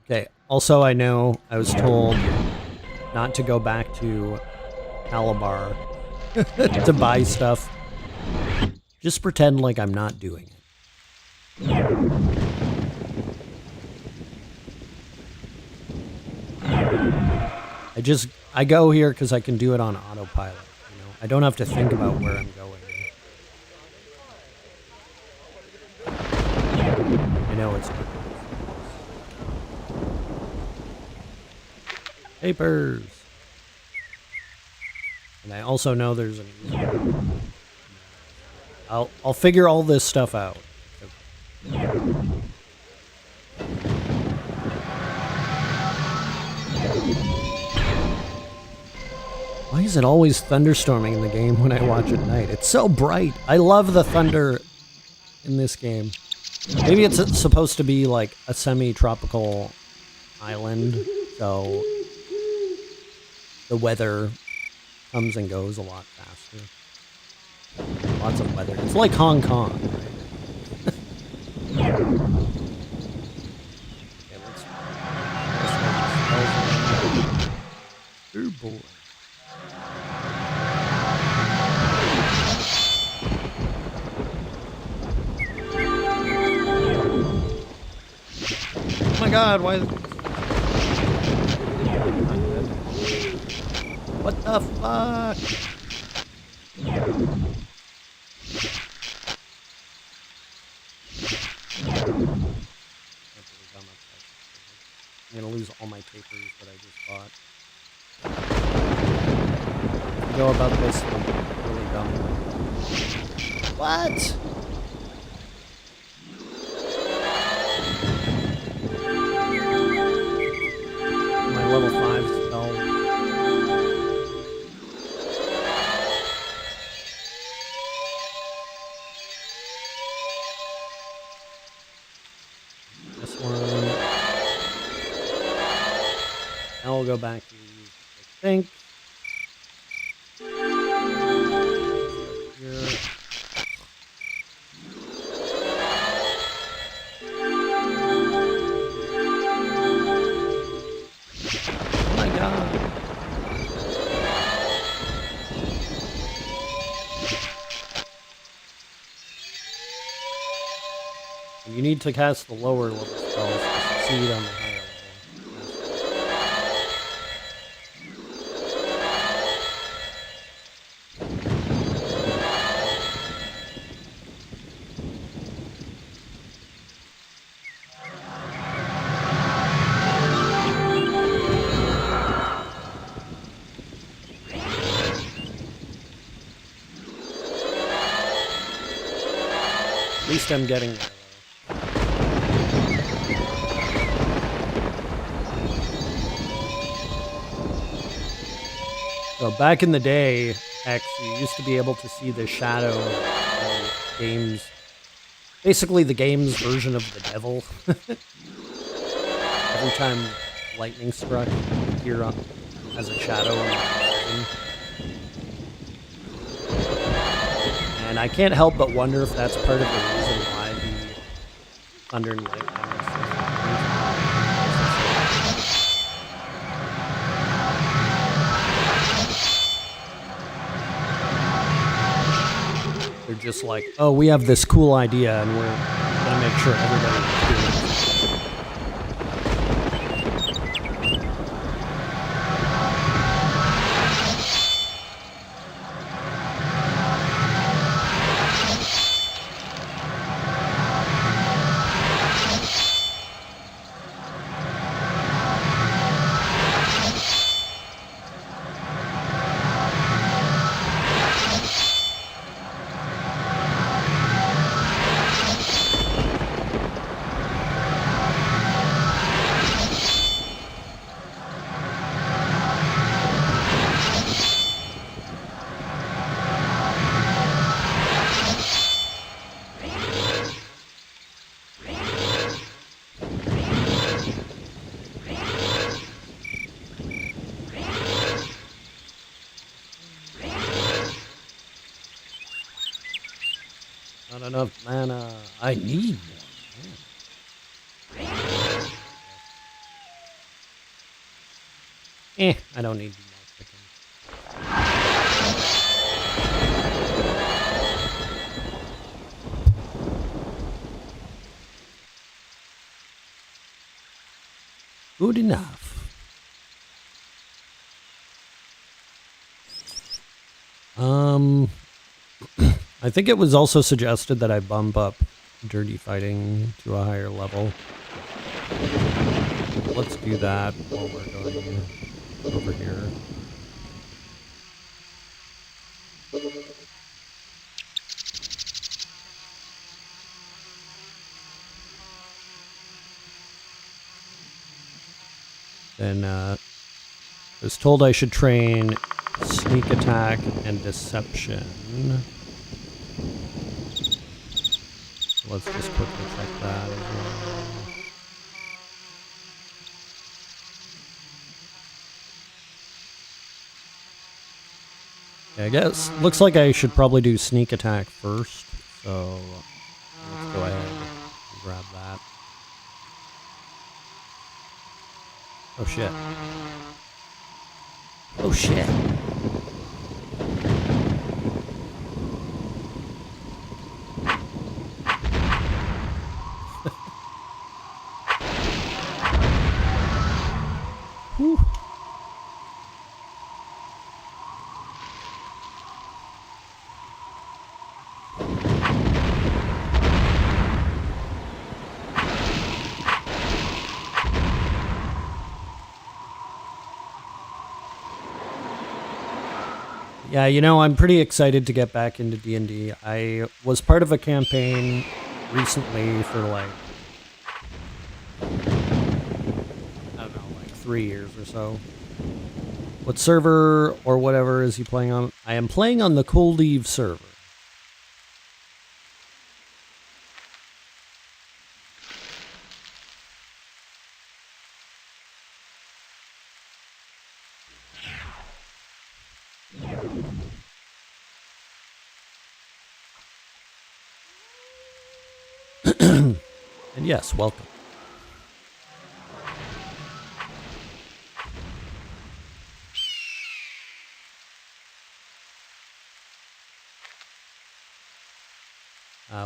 Okay, also I know I was told not to go back to Calabar to buy stuff. Just pretend like I'm not doing it. I go here because I can do it on autopilot, you know? I don't have to think about where I'm going. I know it's good. Papers! And I also know there's an easy way. I'll figure all this stuff out. Why is it always thunderstorming in the game when I watch at night? It's so bright. I love the thunder in this game. Maybe it's supposed to be like a semi-tropical island, so the weather comes and goes a lot faster. Lots of weather. It's like Hong Kong, right? Okay, let's oh boy. Oh my god, why? What the fuck? I'm gonna lose all my papers that I just bought. Go about this in a really dumb way. What? My level 5 spell. This one. Now we'll go back to use, I think. Here. Oh my god. You need to cast the lower level spells to succeed on the higher level. At least I'm getting there, though. So back in the day, X, you used to be able to see the shadow of the game's... Basically the game's version of the devil. Every time lightning struck, it would appear as a shadow on the horizon. And I can't help but wonder if that's part of the reason why the thunder and lightning is so they're just like, oh, we have this cool idea and we're gonna make sure everybody experiences it. Not enough mana. I need more mana. I don't need more picking. Good enough. I think it was also suggested that I bump up dirty fighting to a higher level. Let's do that while we're going over here. Then I was told I should train sneak attack and deception. Let's just quickly check that as well. Yeah, I guess looks like I should probably do sneak attack first. So let's go ahead and grab that. Oh shit. Oh shit. Whew. Yeah, you know, I'm pretty excited to get back into D&D. I was part of a campaign recently for like, I don't know, like 3 years or so. What server or whatever is he playing on? I am playing on the Cold Eve server. And yes, welcome.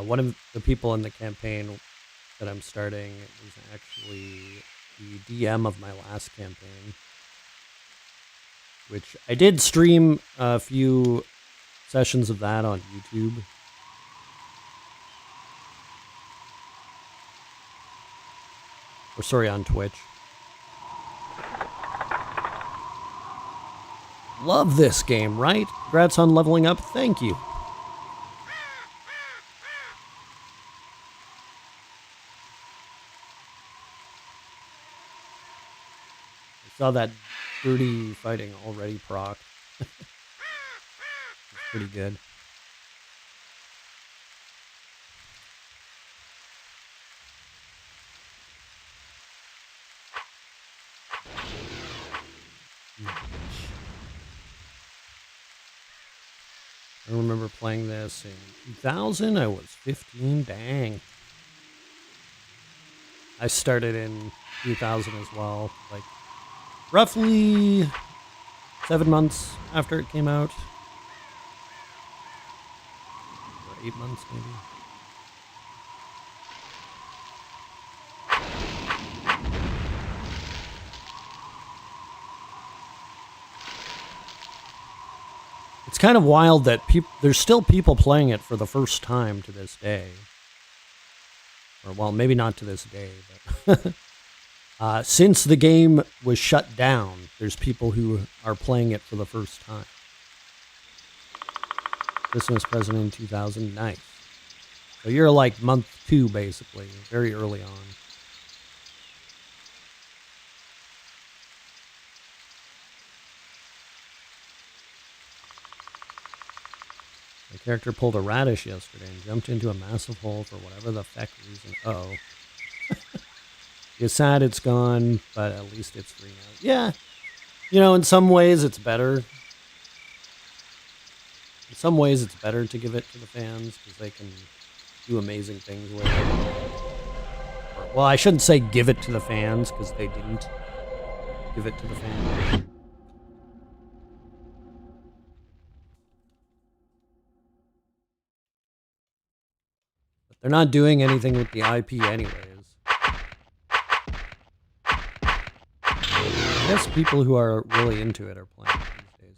One of the people in the campaign that I'm starting is actually the DM of my last campaign, which I did stream a few sessions of that on YouTube. Or sorry, on Twitch. Love this game, right? Congrats on leveling up. Thank you. I saw that dirty fighting already proc. It's pretty good. I remember playing this in 2000. I was 15. Dang. I started in 2000 as well. Like, roughly 7 months after it came out. Or 8 months, maybe. It's kind of wild that there's still people playing it for the first time to this day. Or, well, maybe not to this day, but since the game was shut down, there's people who are playing it for the first time. Christmas present in 2000, nice. So you're like month 2, basically, very early on. My character pulled a radish yesterday and jumped into a massive hole for whatever the feck reason. Uh-oh. It's sad it's gone, but at least it's free now. Yeah. You know, in some ways it's better. In some ways it's better to give it to the fans because they can do amazing things with it. Well, I shouldn't say give it to the fans, because they didn't give it to the fans. But they're not doing anything with the IP anyways. I guess people who are really into it are playing these days.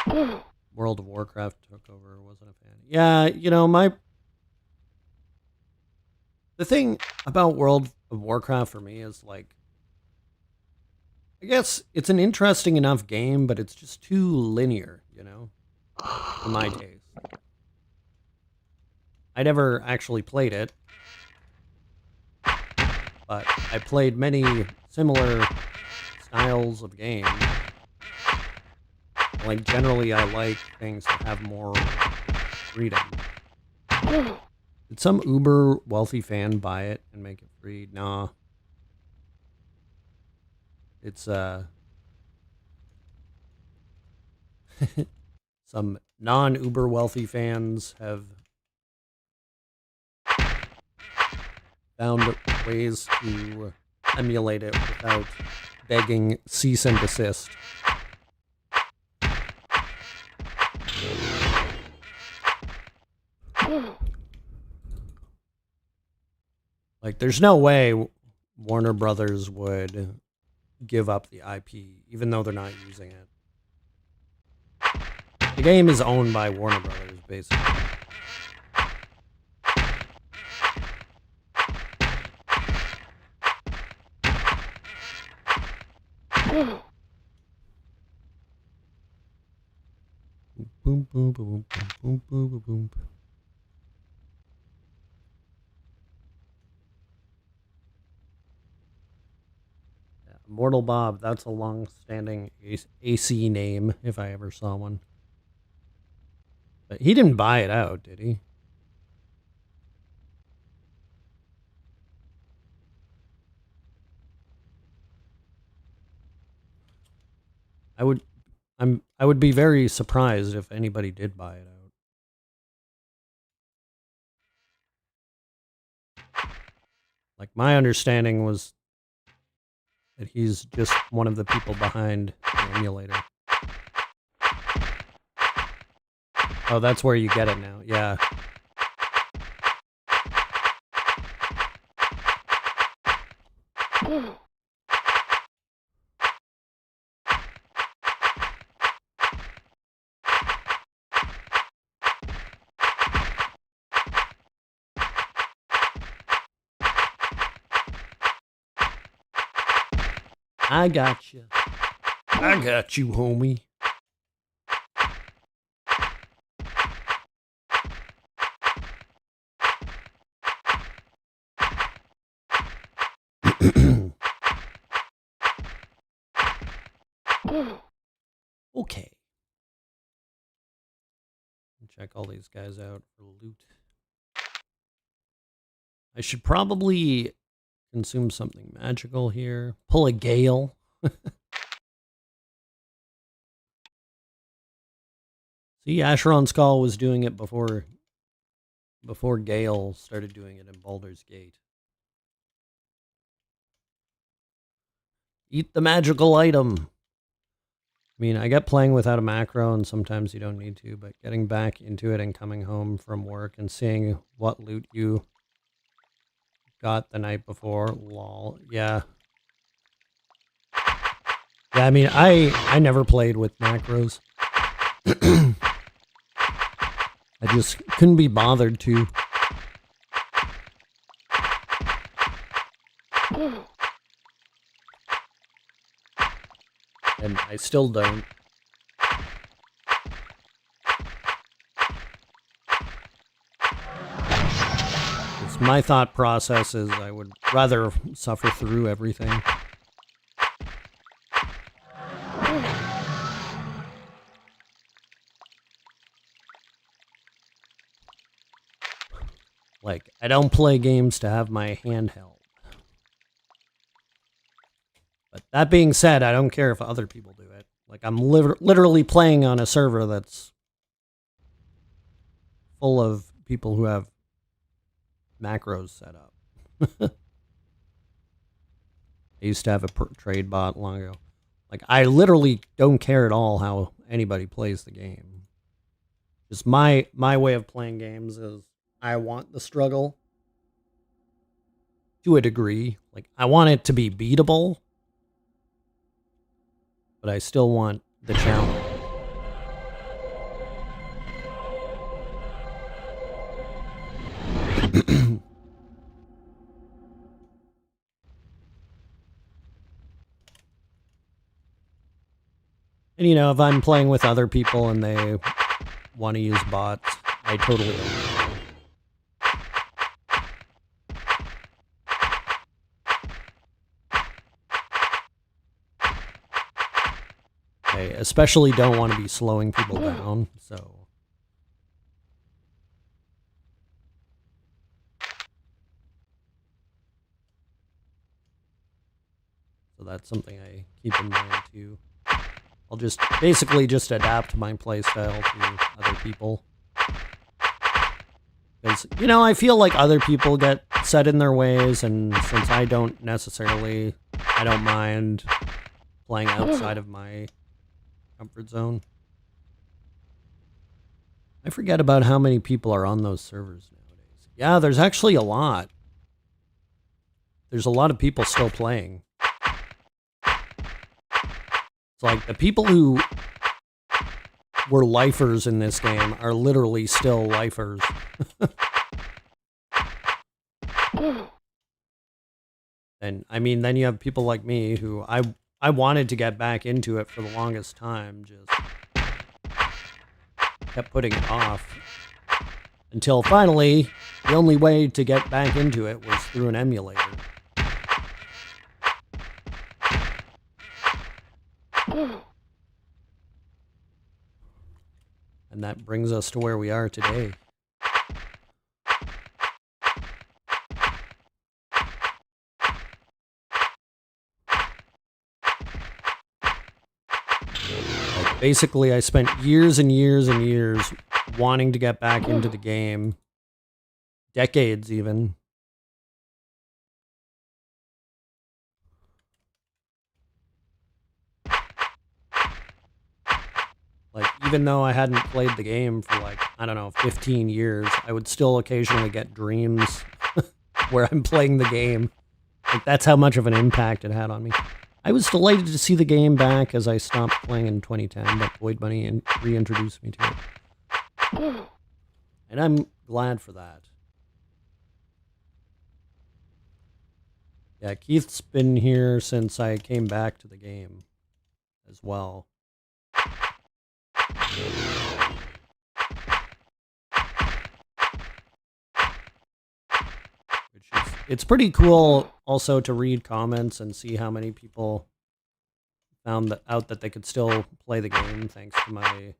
Yeah. World of Warcraft took over, wasn't a fan. Yeah, you know, the thing about World of Warcraft for me is, like, I guess it's an interesting enough game, but it's just too linear, you know, for my taste. I never actually played it, but I played many similar styles of games. Like, generally, I like things that have more freedom. Did some uber wealthy fan buy it and make it free? Nah. It's, some non-uber wealthy fans have found ways to emulate it without begging cease and desist. Like, there's no way Warner Brothers would give up the IP, even though they're not using it. The game is owned by Warner Brothers, basically. Boom, boom, boom, boom, boom, boom, boom, boom. Yeah, Mortal Bob, that's a long-standing AC name, if I ever saw one. But he didn't buy it out, did he? I would be very surprised if anybody did buy it out. Like, my understanding was that he's just one of the people behind the emulator. Oh, that's where you get it now. Yeah. I got you. I got you, homie. Okay. Check all these guys out for loot. I should probably consume something magical here. Pull a gale. See, Asheron Skull was doing it before Gale started doing it in Baldur's Gate. Eat the magical item. I mean, I get playing without a macro, and sometimes you don't need to, but getting back into it and coming home from work and seeing what loot you got the night before, lol, yeah. Yeah, I mean, I never played with macros. I just couldn't be bothered to. And I still don't. It's my thought process is I would rather suffer through everything. Like, I don't play games to have my hand held. But that being said, I don't care if other people do it. Like, I'm literally playing on a server that's full of people who have macros set up. I used to have a trade bot long ago. Like, I literally don't care at all how anybody plays the game. Just my way of playing games is I want the struggle to a degree. Like, I want it to be beatable, but I still want the challenge. And, you know, if I'm playing with other people and they want to use bots, I totally don't. I especially don't want to be slowing people down, so... So that's something I keep in mind, too. I'll just basically just adapt my playstyle to other people. Because, you know, I feel like other people get set in their ways, and since I don't necessarily, I don't mind playing outside of my comfort zone. I forget about how many people are on those servers nowadays. Yeah, there's actually a lot. There's a lot of people still playing. It's like the people who were lifers in this game are literally still lifers. And I mean, then you have people like me who I wanted to get back into it for the longest time, just kept putting it off. Until finally, the only way to get back into it was through an emulator. And that brings us to where we are today. Like, basically, I spent years and years and years wanting to get back into the game. Decades, even. Like, even though I hadn't played the game for, like, I don't know, 15 years, I would still occasionally get dreams where I'm playing the game. Like, that's how much of an impact it had on me. I was delighted to see the game back as I stopped playing in 2010, but Void Bunny reintroduced me to it. And I'm glad for that. Yeah, Keith's been here since I came back to the game as well. It's pretty cool also to read comments and see how many people found out that they could still play the game thanks to my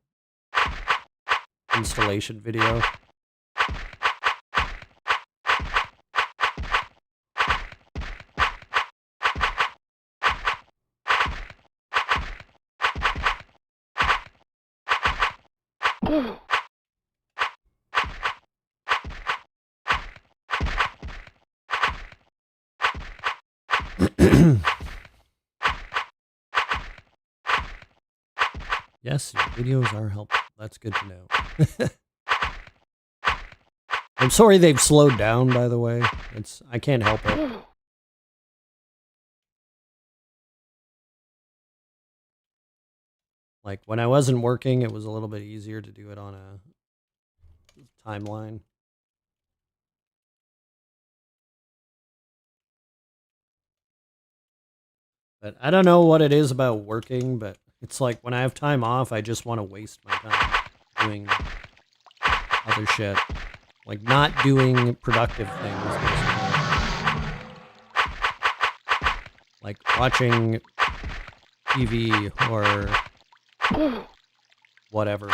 installation video. Yes, your videos are helpful. That's good to know. I'm sorry they've slowed down, by the way. I can't help it. Like, when I wasn't working, it was a little bit easier to do it on a timeline. But I don't know what it is about working, but it's like when I have time off, I just want to waste my time doing other shit. Like, not doing productive things, basically. Like watching TV or whatever.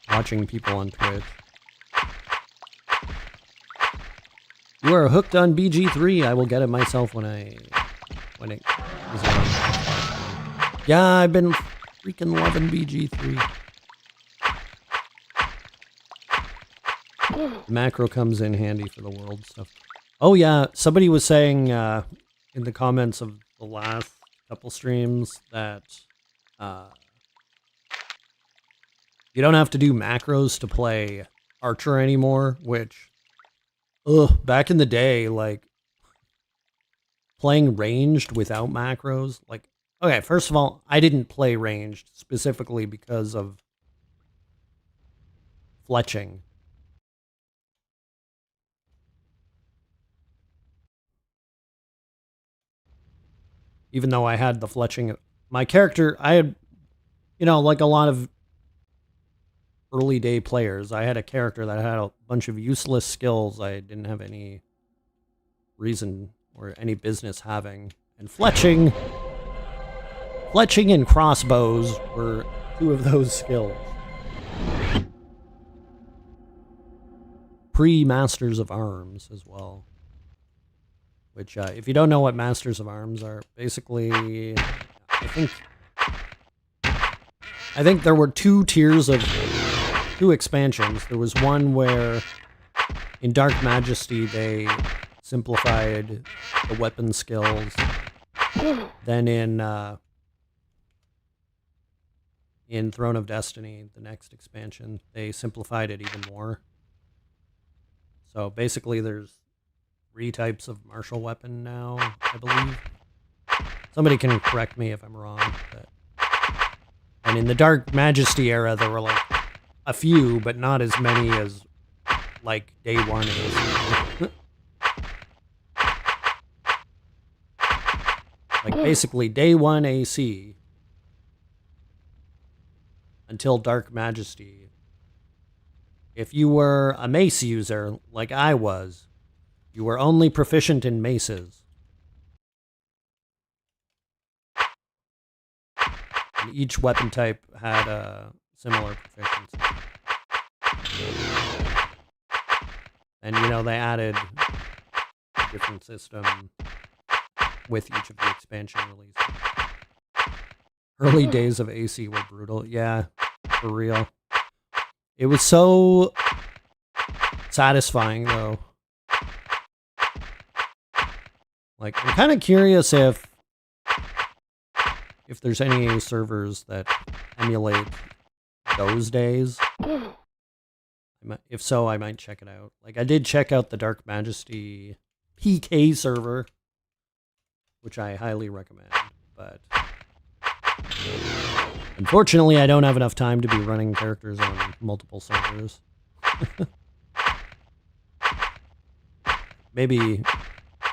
Watching people on Twitch. You are hooked on BG3. I will get it myself when it is on. Yeah, I've been Freaking loving BG3. The macro comes in handy for the world stuff. Oh yeah, somebody was saying in the comments of the last couple streams that you don't have to do macros to play Archer anymore, which, back in the day, like, playing ranged without macros, like, okay, first of all, I didn't play ranged specifically because of fletching. Even though I had the fletching, my character, I had, you know, like a lot of early day players, I had a character that had a bunch of useless skills I didn't have any reason or any business having. And fletching and crossbows were two of those skills. Pre-Masters of Arms as well. Which, if you don't know what Masters of Arms are, basically, I think there were two expansions. There was one where in Dark Majesty they simplified the weapon skills. Then in Throne of Destiny, the next expansion, they simplified it even more. So basically there's 3 types of martial weapon now, I believe. Somebody can correct me if I'm wrong, but... And in the Dark Majesty era, there were like a few, but not as many as like day one is. Like basically day one AC until Dark Majesty. If you were a mace user, like I was, you were only proficient in maces. And each weapon type had a similar proficiency. And, you know, they added a different system with each of the expansion releases. Early days of AC were brutal. Yeah, for real. It was so satisfying, though. Like, I'm kind of curious if there's any servers that emulate those days. If so, I might check it out. Like, I did check out the Dark Majesty PK server, which I highly recommend, but unfortunately, I don't have enough time to be running characters on multiple servers. Maybe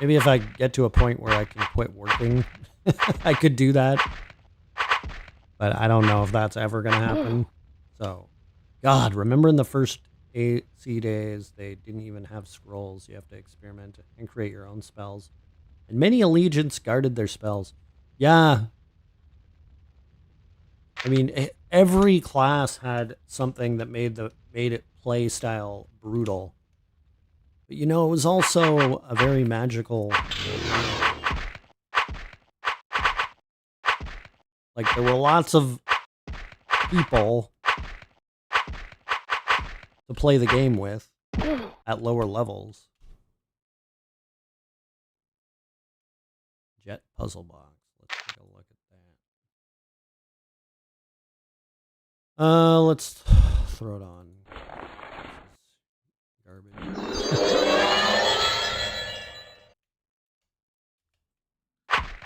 if I get to a point where I can quit working, I could do that. But I don't know if that's ever going to happen. So, God, remember in the first AC days, they didn't even have scrolls. You have to experiment and create your own spells. And many allegiants guarded their spells. Yeah. I mean, every class had something that made it play style brutal. But you know, it was also a very magical. Like, there were lots of people to play the game with at lower levels. Jet puzzle box. Let's take a look at that. Let's throw it on. Garbage.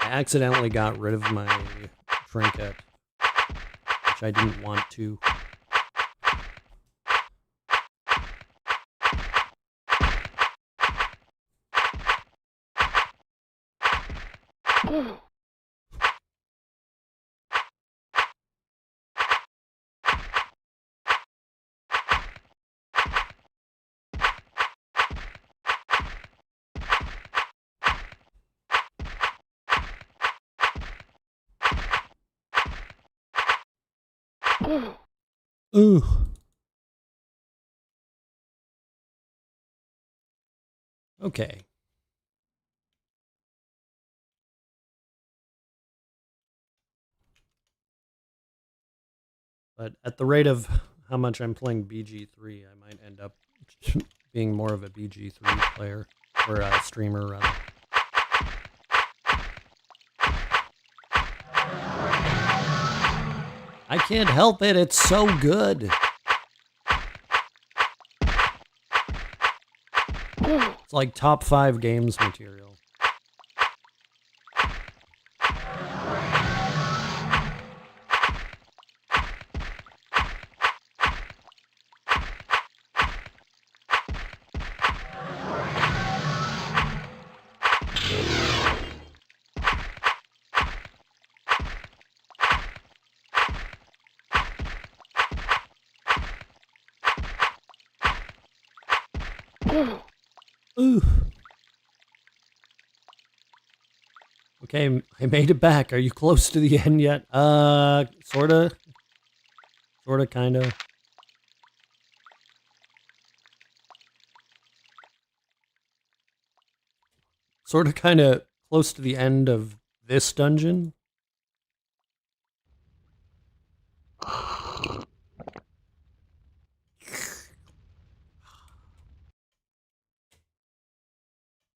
I accidentally got rid of my trinket, which I didn't want to. Ooh. Okay. But at the rate of how much I'm playing BG3, I might end up being more of a BG3 player, or a streamer, rather. I can't help it, it's so good. It's like top 5 games material. Ooh. Okay, I made it back. Are you close to the end yet? Sorta. Sorta, kinda. Sorta, kinda close to the end of this dungeon.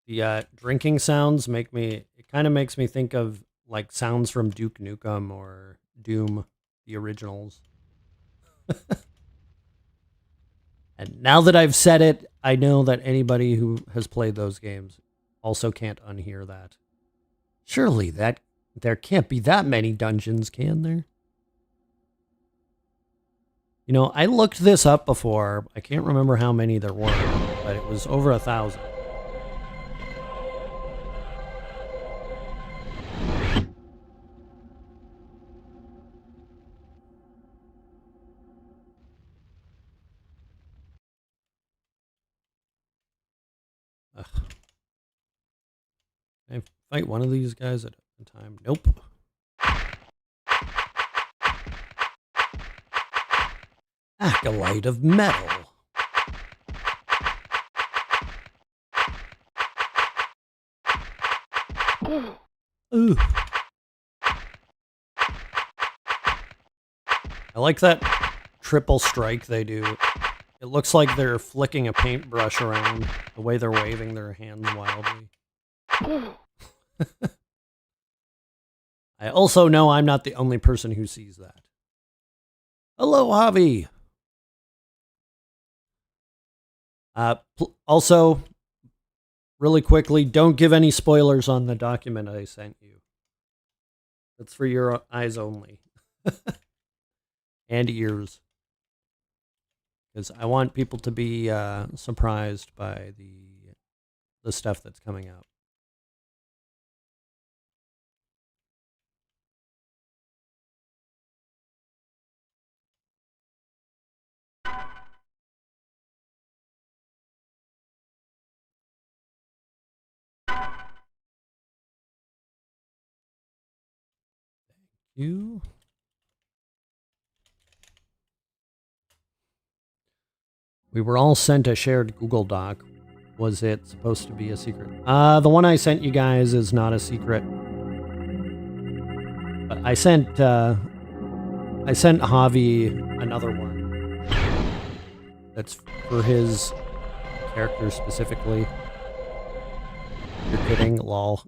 The drinking sounds make me, it kind of makes me think of like sounds from Duke Nukem or Doom, the originals. And now that I've said it, I know that anybody who has played those games also can't unhear that. Surely there can't be that many dungeons, can there? You know, I looked this up before. I can't remember how many there were, but it was over 1,000. Ugh. Can I fight one of these guys at a time? Nope. Acolyte of Metal. Ooh. I like that triple strike they do. It looks like they're flicking a paintbrush around, the way they're waving their hands wildly. I also know I'm not the only person who sees that. Hello, Javi! Also, really quickly, don't give any spoilers on the document I sent you. That's for your eyes only. And ears. Because I want people to be surprised by the stuff that's coming out. You. We were all sent a shared Google Doc. Was it supposed to be a secret? The one I sent you guys is not a secret. But I sent Javi another one. That's for his character specifically. You're kidding, lol.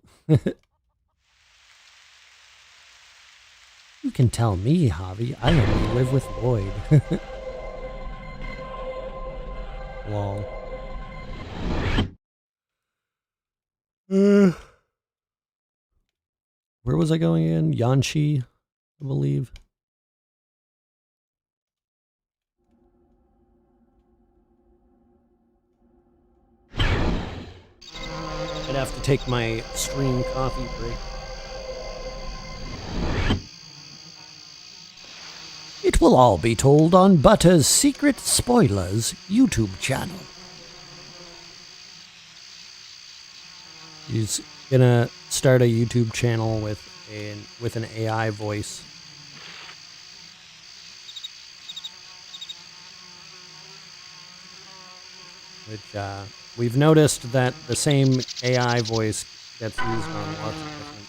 You can tell me, Javi. I only live with Lloyd. Lol. Where was I going in? Yanshi, I believe. I'd have to take my stream coffee break. It will all be told on Butter's Secret Spoilers YouTube channel. He's gonna start a YouTube channel with an AI voice. Which we've noticed that the same AI voice gets used on lots of different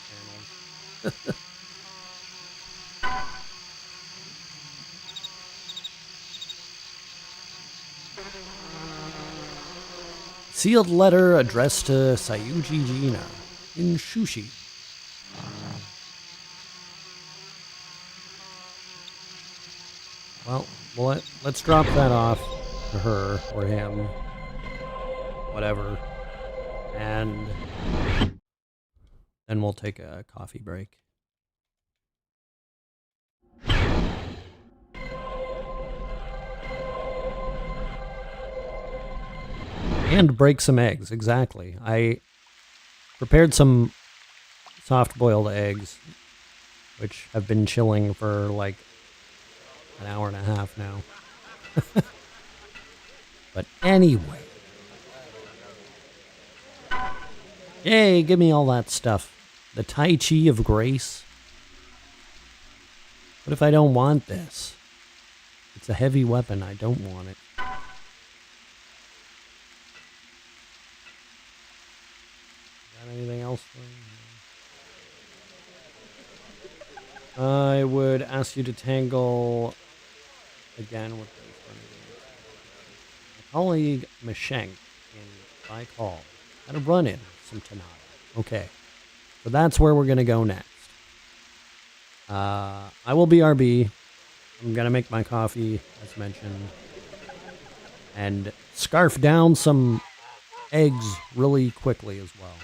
channels. Sealed letter addressed to Sayuji Jina in Shushi. Well, let's drop that off to her or him. Whatever. And then we'll take a coffee break. And break some eggs, exactly. I prepared some soft-boiled eggs, which have been chilling for like an hour and a half now. But anyway. Yay, give me all that stuff. The Tai Chi of Grace. What if I don't want this? It's a heavy weapon. I don't want it. Got anything else? I would ask you to tangle again with this. My colleague Mashenk in Baikal had a run-in with some Tanada. Okay, so that's where we're gonna go next. I will BRB. I'm gonna make my coffee, as mentioned, and scarf down some eggs really quickly as well.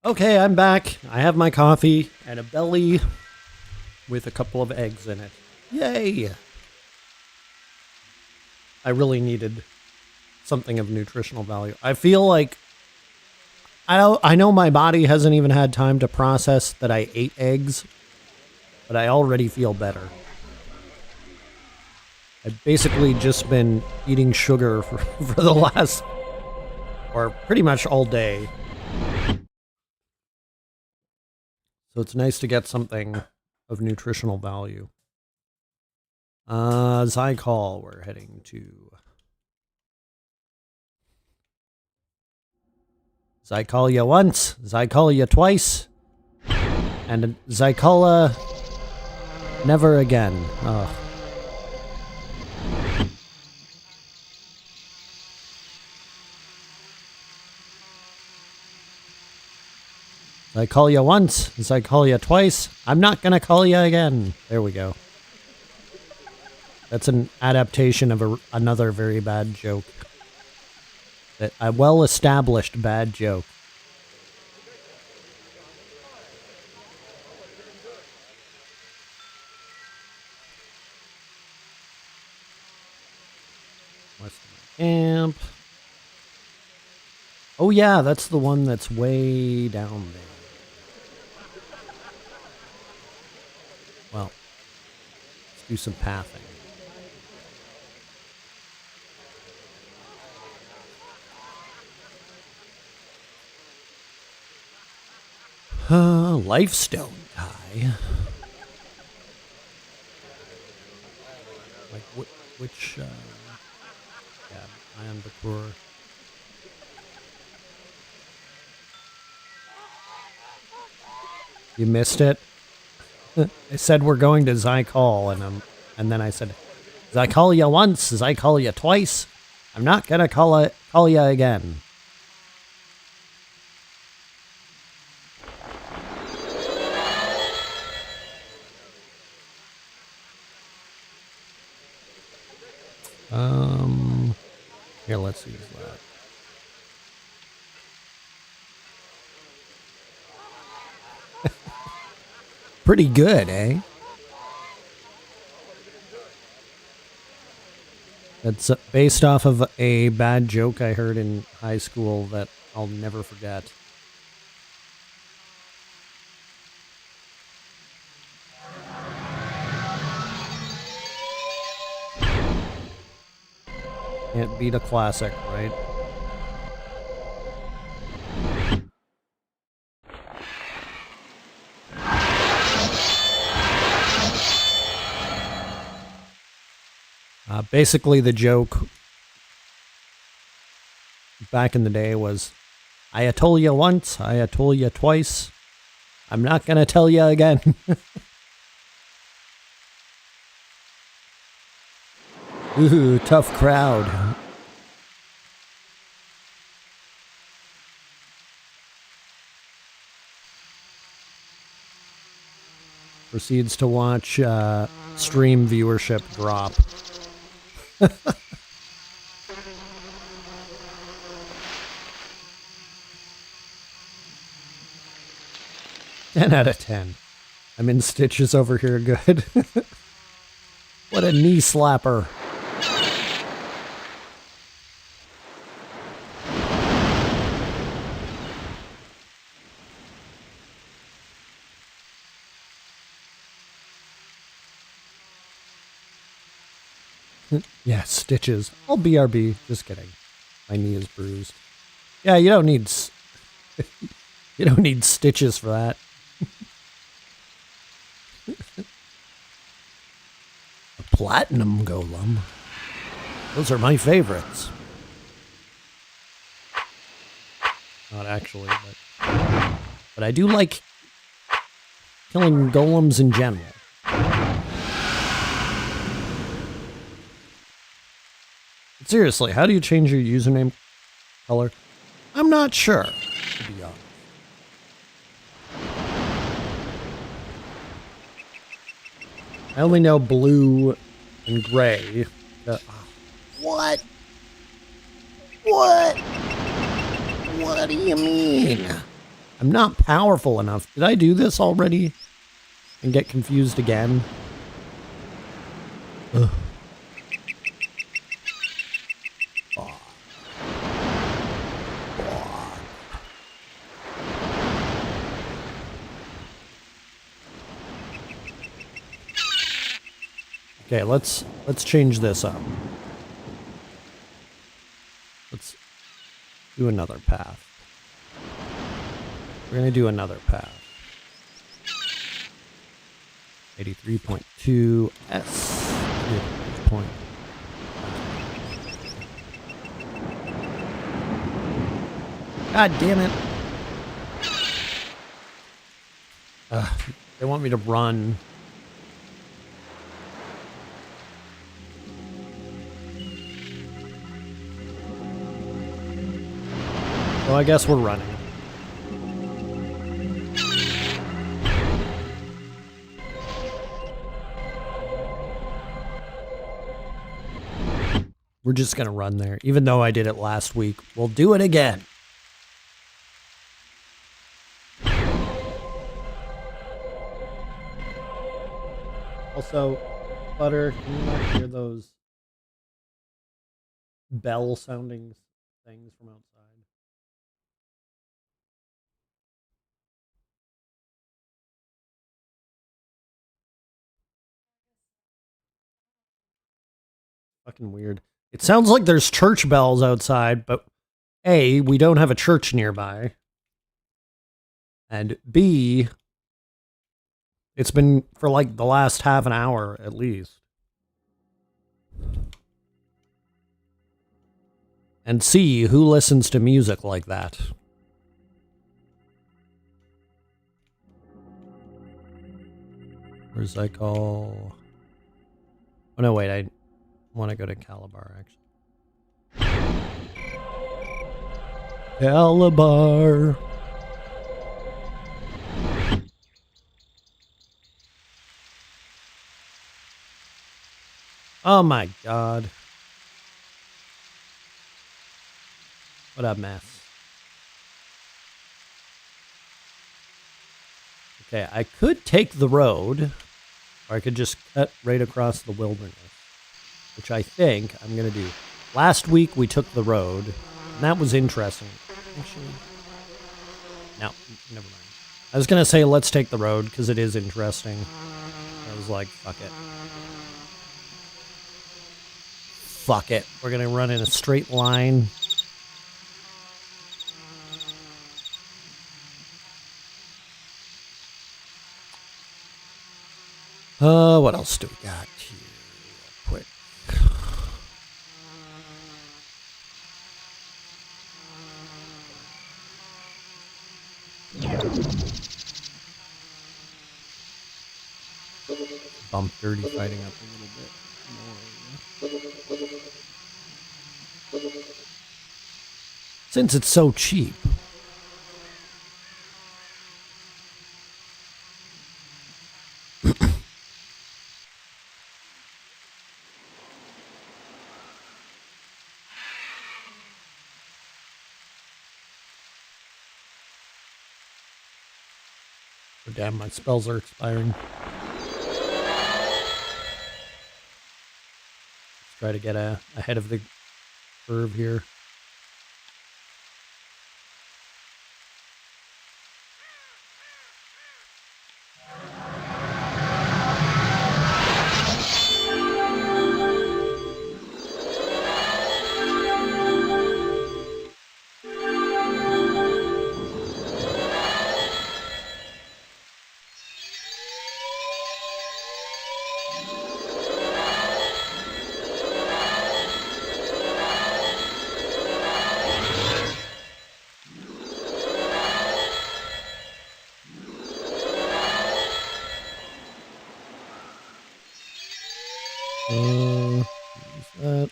Okay, I'm back. I have my coffee and a belly with a couple of eggs in it. Yay! I really needed something of nutritional value. I feel like I know my body hasn't even had time to process that I ate eggs, but I already feel better. I've basically just been eating sugar for the last, or pretty much all day. So it's nice to get something of nutritional value. Zykal, we're heading to. Zykal ya once, Zykal ya twice, and Zykala never again. Oh. I call you once, as I call you twice, I'm not gonna call you again. There we go. That's an adaptation of another very bad joke. A well-established bad joke. West of my camp. Oh yeah, that's the one that's way down there. Well, let's do some pathing. Lifestone tie. Like which? Yeah, Ion Bakur. You missed it. I said we're going to Zykal, and then I said, Zykal you once, Zykal you twice. I'm not gonna call you again. Here, let's use that. Pretty good, eh? That's based off of a bad joke I heard in high school that I'll never forget. Can't beat a classic, right? Basically, the joke back in the day was, I told you once, I told you twice, I'm not gonna tell you again. Ooh, tough crowd. Proceeds to watch stream viewership drop. 10 out of 10. I'm in stitches over here good. What a knee slapper. Yeah, stitches. I'll BRB. Just kidding. My knee is bruised. Yeah, you don't need you don't need stitches for that. A platinum golem. Those are my favorites. Not actually, but I do like killing golems in general. But seriously, how do you change your username color? I'm not sure, to be honest. I only know blue and gray. What? What? What do you mean? I'm not powerful enough. Did I do this already? And get confused again? Ugh. Okay, let's change this up. Let's do another path. We're gonna do another path. 83.2 S. God damn it. They want me to run. So I guess we're running. We're just gonna run there. Even though I did it last week, we'll do it again. Also, Butter, can you not hear those bell sounding things from outside? Fucking weird. It sounds like there's church bells outside, but A, we don't have a church nearby. And B, it's been for like the last half an hour at least. And C, who listens to music like that? Where's that call? Oh no, wait, I want to go to Calabar actually. Calabar. Oh my god. What a mess. Okay, I could take the road, or I could just cut right across the wilderness, which I think I'm going to do. Last week we took the road, and that was interesting. Actually, no, never mind. I was going to say let's take the road, because it is interesting. I was like, fuck it. Fuck it. We're going to run in a straight line. What else do we got here? Real quick. Bump Dirty fighting up a little bit more. Since it's so cheap. Oh, damn, my spells are expiring. Let's try to get ahead of the curve here. Use that.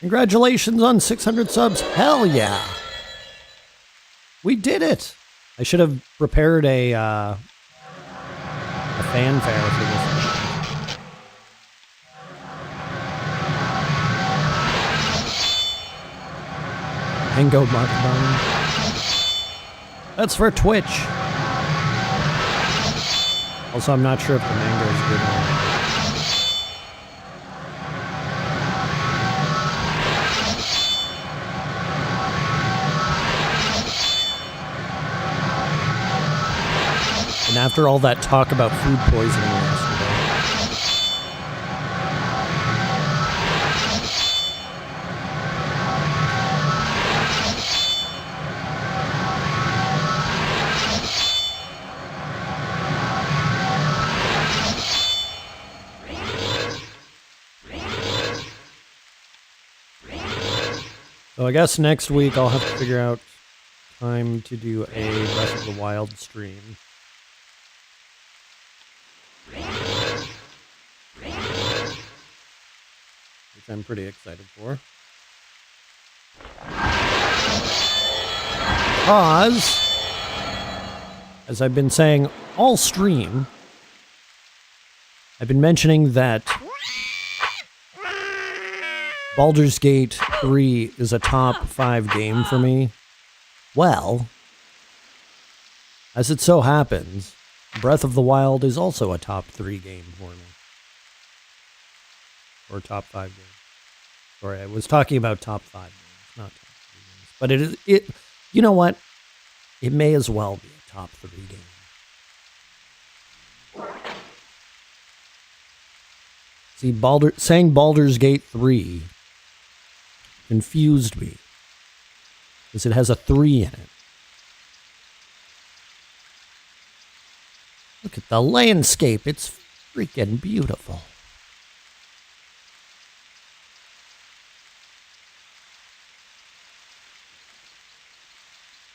Congratulations on 600 subs. Hell yeah. We did it. I should have prepared a fanfare for this. Mango mukbang. That's for Twitch. Also, I'm not sure if the mango is good or not. And after all that talk about food poisoning yesterday. So I guess next week I'll have to figure out time to do a Breath of the Wild stream. Which I'm pretty excited for. Because, as I've been saying all stream, I've been mentioning that Baldur's Gate 3 is a top 5 game for me. Well, as it so happens, Breath of the Wild is also a top 3 game for me. Or top 5 games. Sorry, I was talking about top 5 games, not top 3 games. But it you know what? It may as well be a top 3 game. See, saying Baldur's Gate 3 confused me. Because it has a 3 in it. Look at the landscape. It's freaking beautiful.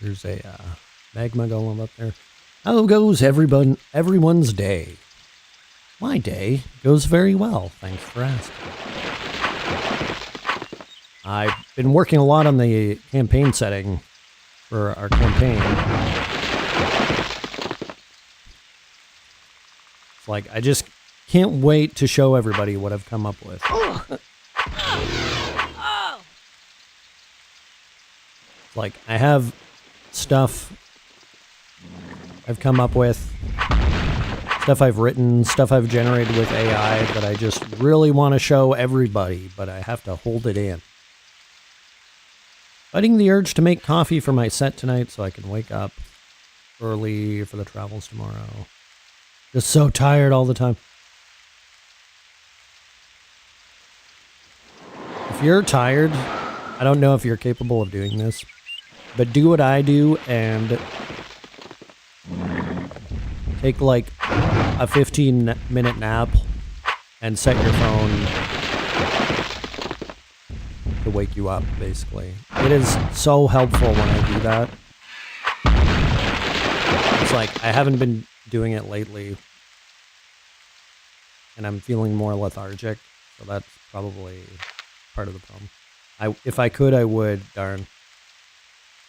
There's a magma golem up there. How goes everyone's day? My day goes very well, thanks for asking. I've been working a lot on the campaign setting for our campaign. It's like, I just can't wait to show everybody what I've come up with. It's like, I have stuff I've come up with, stuff I've written, stuff I've generated with AI that I just really want to show everybody, but I have to hold it in. Fighting the urge to make coffee for my set tonight so I can wake up early for the travels tomorrow. Just so tired all the time. If you're tired, I don't know if you're capable of doing this, but do what I do and take like a 15-minute nap and set your phone to wake you up, basically. It is so helpful when I do that. It's like, I haven't been doing it lately, and I'm feeling more lethargic, so that's probably part of the problem. If I could, I would, darn.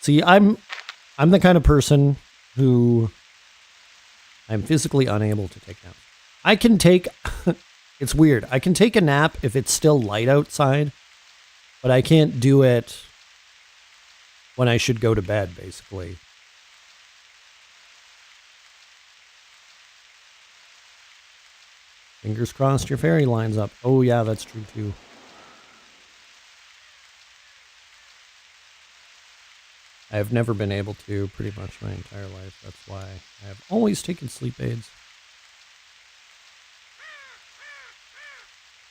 See, I'm the kind of person who I'm physically unable to take naps. I can take, it's weird, I can take a nap if it's still light outside, but I can't do it when I should go to bed, basically. Fingers crossed your fairy lines up. Oh yeah, that's true too. I have never been able to pretty much my entire life. That's why I have always taken sleep aids.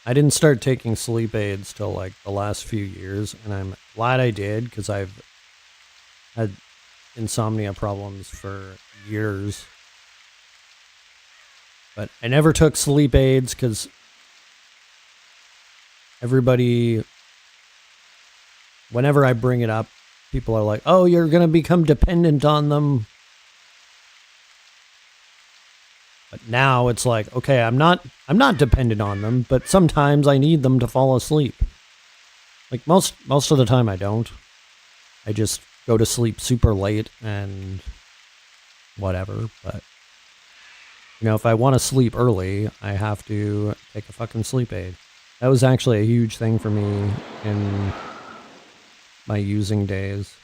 I didn't start taking sleep aids till like the last few years, and I'm glad I did because I've had insomnia problems for years. But I never took sleep aids because everybody, whenever I bring it up, people are like, oh, you're going to become dependent on them. But now it's like, okay, I'm not dependent on them, but sometimes I need them to fall asleep. Like most of the time I don't. I just go to sleep super late and whatever, but you know, if I want to sleep early, I have to take a fucking sleep aid. That was actually a huge thing for me in my using days.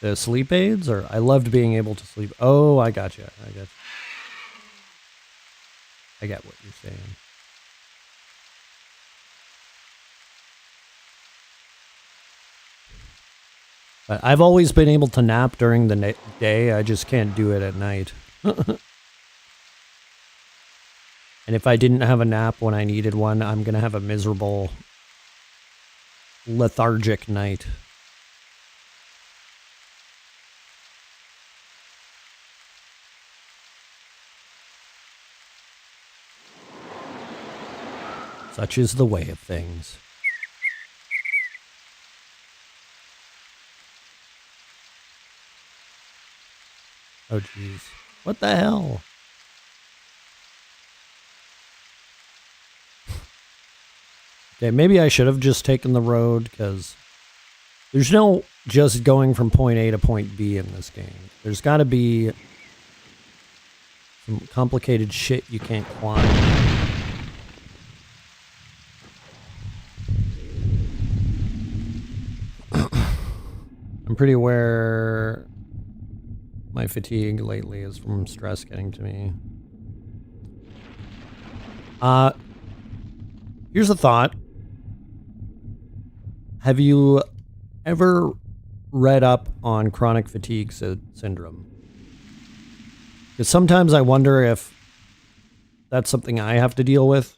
The sleep aids, or I loved being able to sleep. Oh, I gotcha. I get what you're saying. But I've always been able to nap during the day. I just can't do it at night. And if I didn't have a nap when I needed one, I'm going to have a miserable, lethargic night. Such is the way of things. Oh, jeez. What the hell? Okay, maybe I should have just taken the road, because there's no just going from point A to point B in this game. There's got to be some complicated shit you can't climb. I'm pretty aware my fatigue lately is from stress getting to me. Here's a thought. Have you ever read up on chronic fatigue syndrome? Because sometimes I wonder if that's something I have to deal with.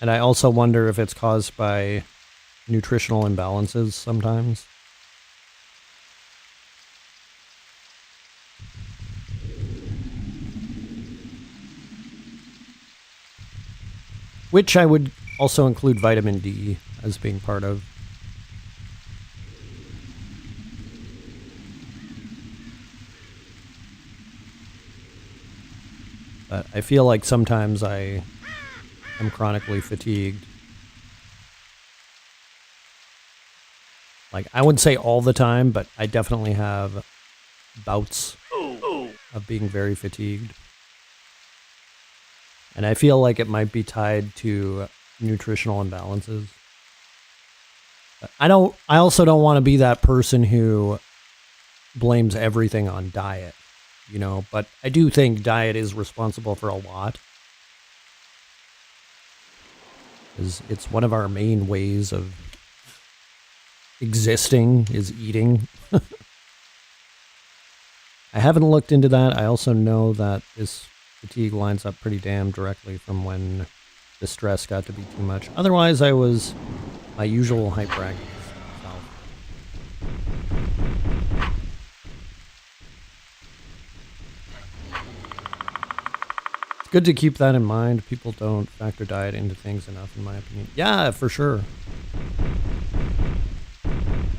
And I also wonder if it's caused by nutritional imbalances sometimes. Which I would also include vitamin D as being part of. But I feel like sometimes I am chronically fatigued. Like, I wouldn't say all the time, but I definitely have bouts of being very fatigued. And I feel like it might be tied to nutritional imbalances. But I also don't want to be that person who blames everything on diet, you know, but I do think diet is responsible for a lot. It's one of our main ways of existing is eating. I haven't looked into that. I also know that this fatigue lines up pretty damn directly from when the stress got to be too much. Otherwise, I was my usual hyperactive self. It's good to keep that in mind. People don't factor diet into things enough, in my opinion. Yeah, for sure.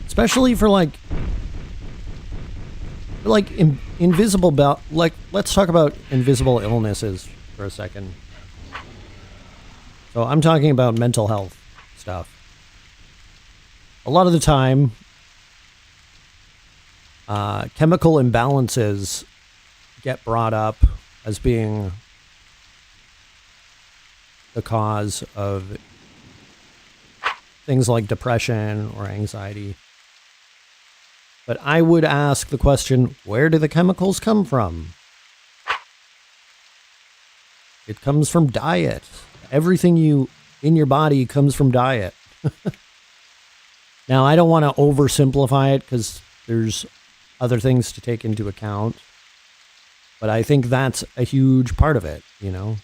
Especially for invisible let's talk about invisible illnesses for a second. So I'm talking about mental health stuff. A lot of the time, chemical imbalances get brought up as being the cause of things like depression or anxiety. But I would ask the question, where do the chemicals come from? It comes from diet. Everything in your body comes from diet. Now, I don't want to oversimplify it because there's other things to take into account. But I think that's a huge part of it, you know?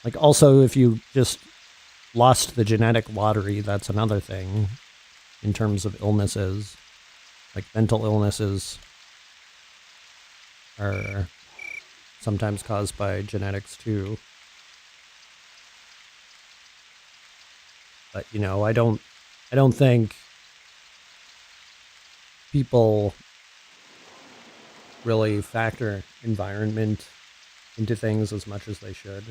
Like, also, if you just lost the genetic lottery, that's another thing in terms of illnesses. Like, mental illnesses are sometimes caused by genetics, too. But, you know, I don't think people really factor environment into things as much as they should.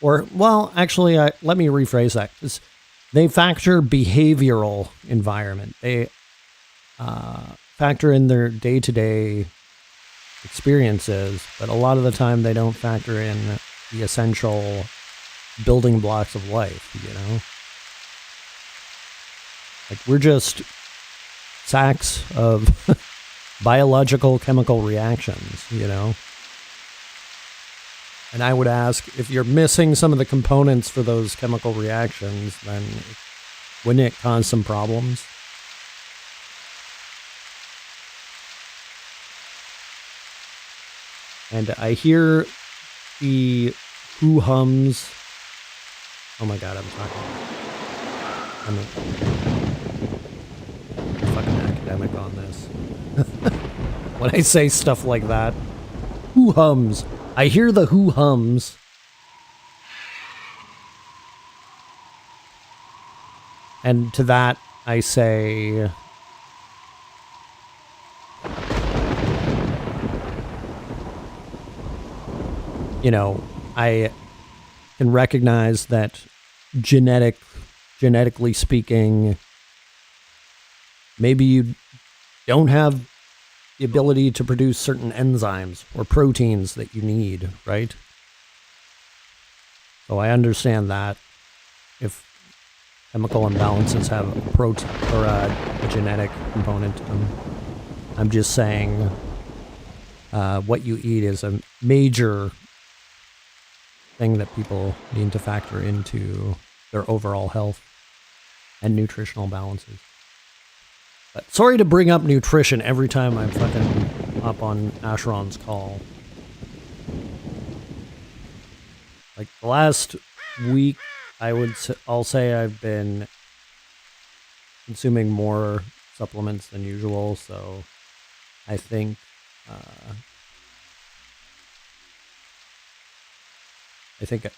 Or, well, actually, let me rephrase that. They factor behavioral environment. They factor in their day-to-day experiences, but a lot of the time they don't factor in the essential building blocks of life, you know? Like, we're just sacks of biological chemical reactions, you know? And I would ask, if you're missing some of the components for those chemical reactions, then wouldn't it cause some problems? And I hear the hoo-hums. Oh my god, I'm a fucking academic on this. When I say stuff like that. Hoo-hums. I hear the hoo-hums. And to that, I say... You know, I can recognize that genetically speaking, maybe you don't have the ability to produce certain enzymes or proteins that you need, right? So I understand that if chemical imbalances have a protein or a genetic component to them. I'm just saying what you eat is a major thing that people need to factor into their overall health and nutritional balances. But sorry to bring up nutrition every time I'm fucking up on Asheron's call. Like the last week, I'll say I've been consuming more supplements than usual, so I think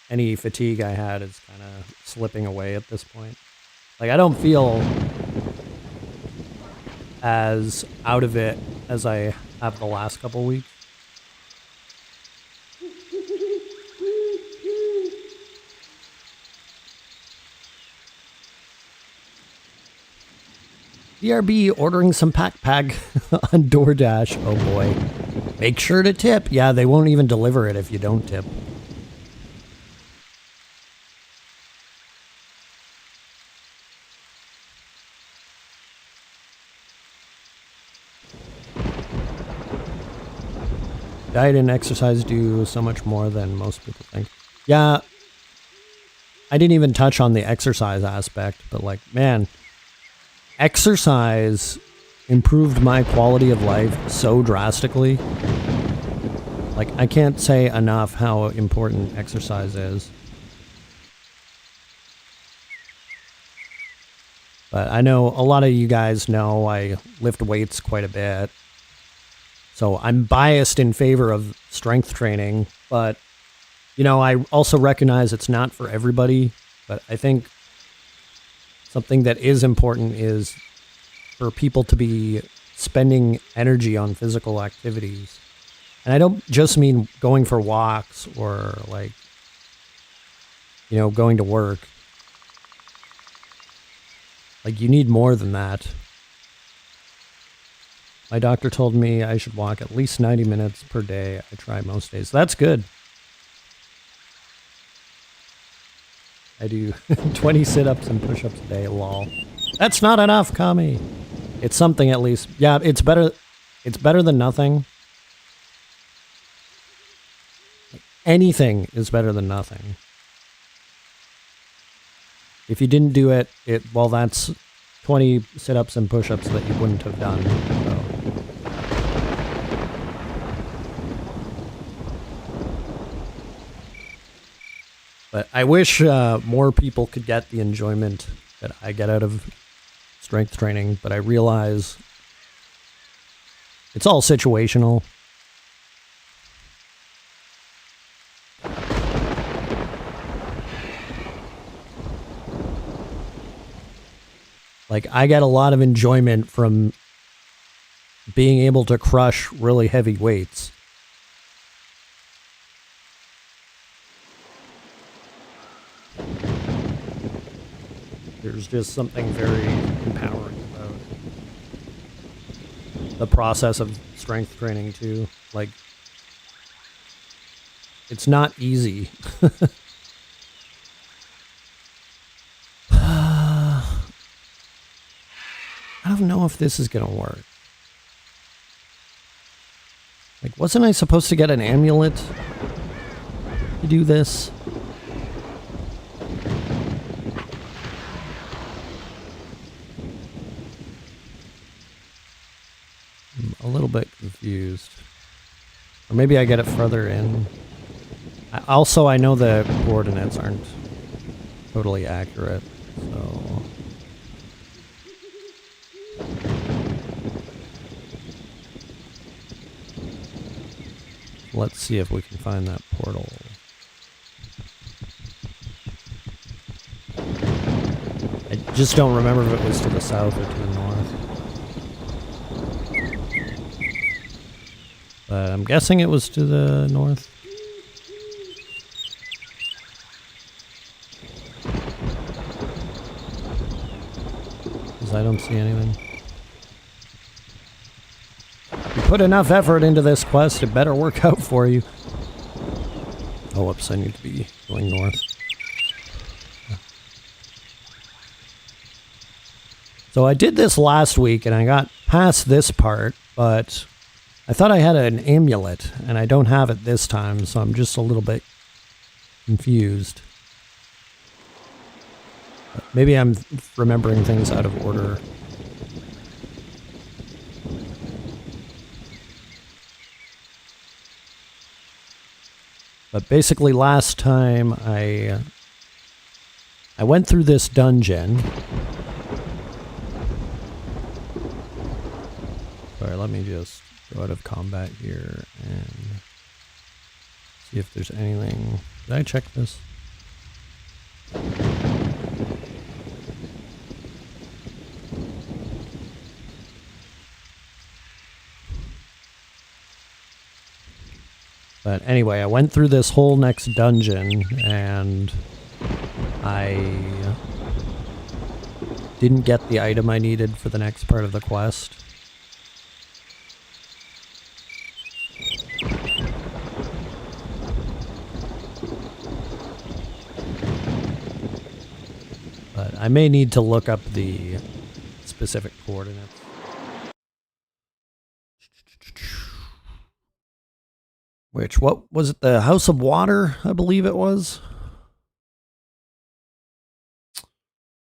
any fatigue I had is kind of slipping away at this point. Like, I don't feel as out of it as I have the last couple weeks. BRB ordering some pack on DoorDash. Oh boy. Make sure to tip. Yeah, they won't even deliver it if you don't tip. Diet and exercise do so much more than most people think. Yeah, I didn't even touch on the exercise aspect, but like, man, exercise improved my quality of life so drastically. Like, I can't say enough how important exercise is. But I know a lot of you guys know I lift weights quite a bit. So I'm biased in favor of strength training, but, you know, I also recognize it's not for everybody. But I think something that is important is for people to be spending energy on physical activities. And I don't just mean going for walks or, like, you know, going to work. Like, you need more than that. My doctor told me I should walk at least 90 minutes per day. I try most days. That's good. I do 20 sit-ups and push-ups a day, lol. That's not enough, Kami. It's something at least. Yeah, it's better than nothing. Anything is better than nothing. If you didn't do it, well, that's 20 sit-ups and push-ups that you wouldn't have done. So. But I wish more people could get the enjoyment that I get out of strength training, but I realize it's all situational. Like, I get a lot of enjoyment from being able to crush really heavy weights. There's just something very empowering about the process of strength training too. Like, it's not easy. I don't know if this is gonna work. Like, wasn't I supposed to get an amulet to do this? I'm a little bit confused. Or maybe I get it further in. Also, I know the coordinates aren't totally accurate, so... Let's see if we can find that portal. I just don't remember if it was to the south or to the north. But I'm guessing it was to the north. Because I don't see anything. You put enough effort into this quest, it better work out for you. Oh, whoops, I need to be going north. So I did this last week and I got past this part, but I thought I had an amulet and I don't have it this time, so I'm just a little bit confused. But maybe I'm remembering things out of order. But basically last time I went through this dungeon. Sorry, let me just go out of combat here and see if there's anything. Did I check this? But anyway, I went through this whole next dungeon and I didn't get the item I needed for the next part of the quest. But I may need to look up the specific coordinates. Which, what was it? The House of Water, I believe it was.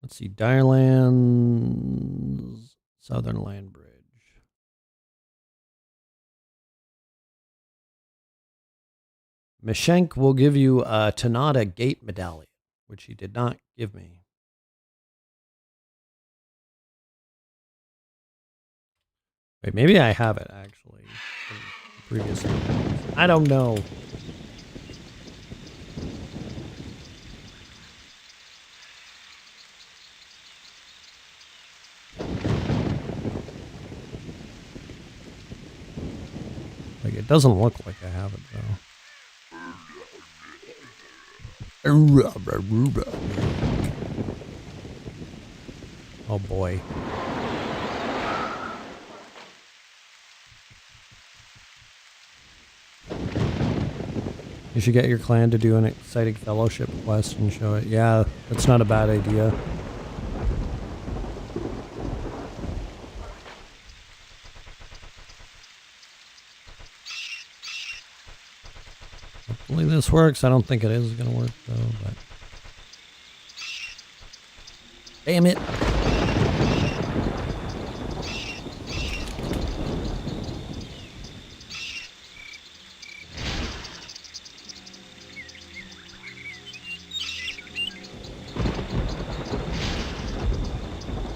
Let's see, Direland's Southern Land Bridge. Mishenk will give you a Tanada Gate Medallion, which he did not give me. Wait, maybe I have it, actually. Previous. I don't know. Like, it doesn't look like I have it, though. Oh, boy. You should get your clan to do an exciting fellowship quest and show it. Yeah, that's not a bad idea. Hopefully this works. I don't think it is going to work, though, but... Damn it!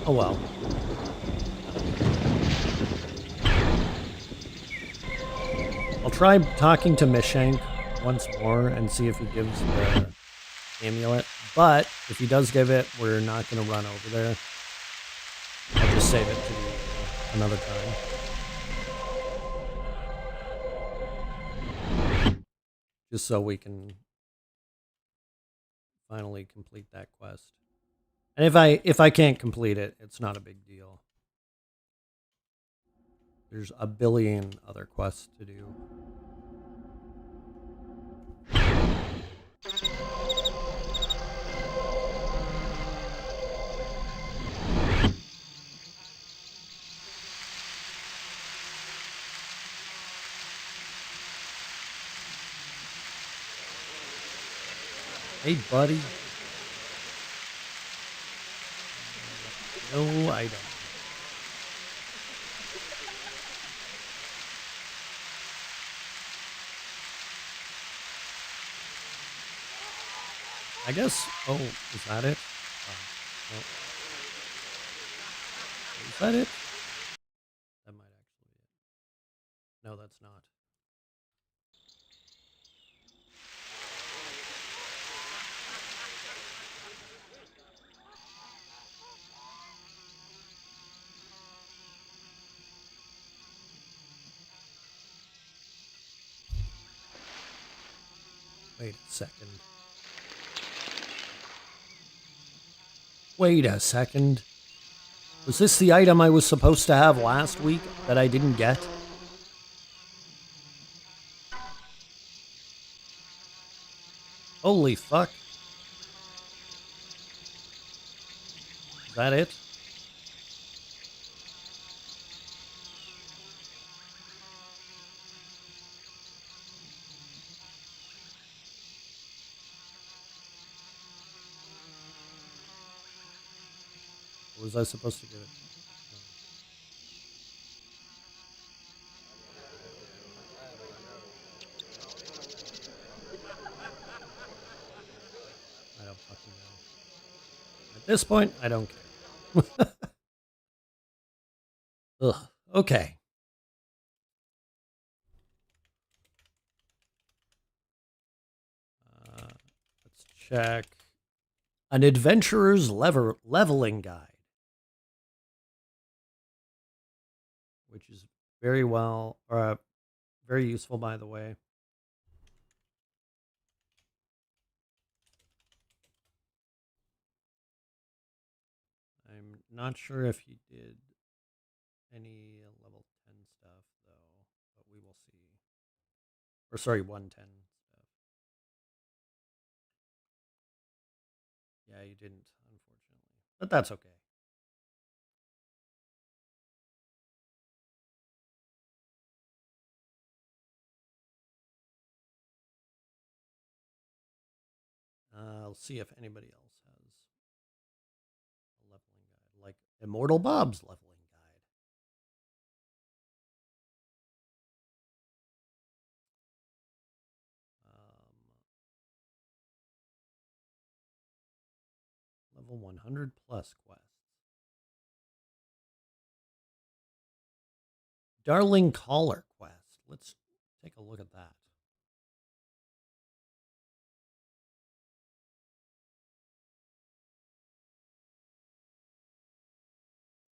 Oh well. I'll try talking to Mishenk once more and see if he gives the amulet. But if he does give it, we're not going to run over there. I'll just save it to another time. just so we can finally complete that quest. And if I can't complete it, it's not a big deal. There's a billion other quests to do. Hey, buddy. No item. I guess. Oh, is that it? No. Is that it? That might actually be it. No, that's not. Wait a second. Wait a second. Was this the item I was supposed to have last week that I didn't get? Holy fuck. Is that it? Or was I supposed to get it? I don't fucking know. At this point, I don't care. Ugh. Okay. Let's check. An adventurer's leveling guide. Which is very useful, by the way. I'm not sure if he did any level 10 stuff, though, but we will see. Or, sorry, 110 stuff. Yeah, you didn't, unfortunately. But that's okay. I'll see if anybody else has a leveling guide, like Immortal Bob's leveling guide. Level 100 plus quests. Darling Caller quest. Let's take a look at that.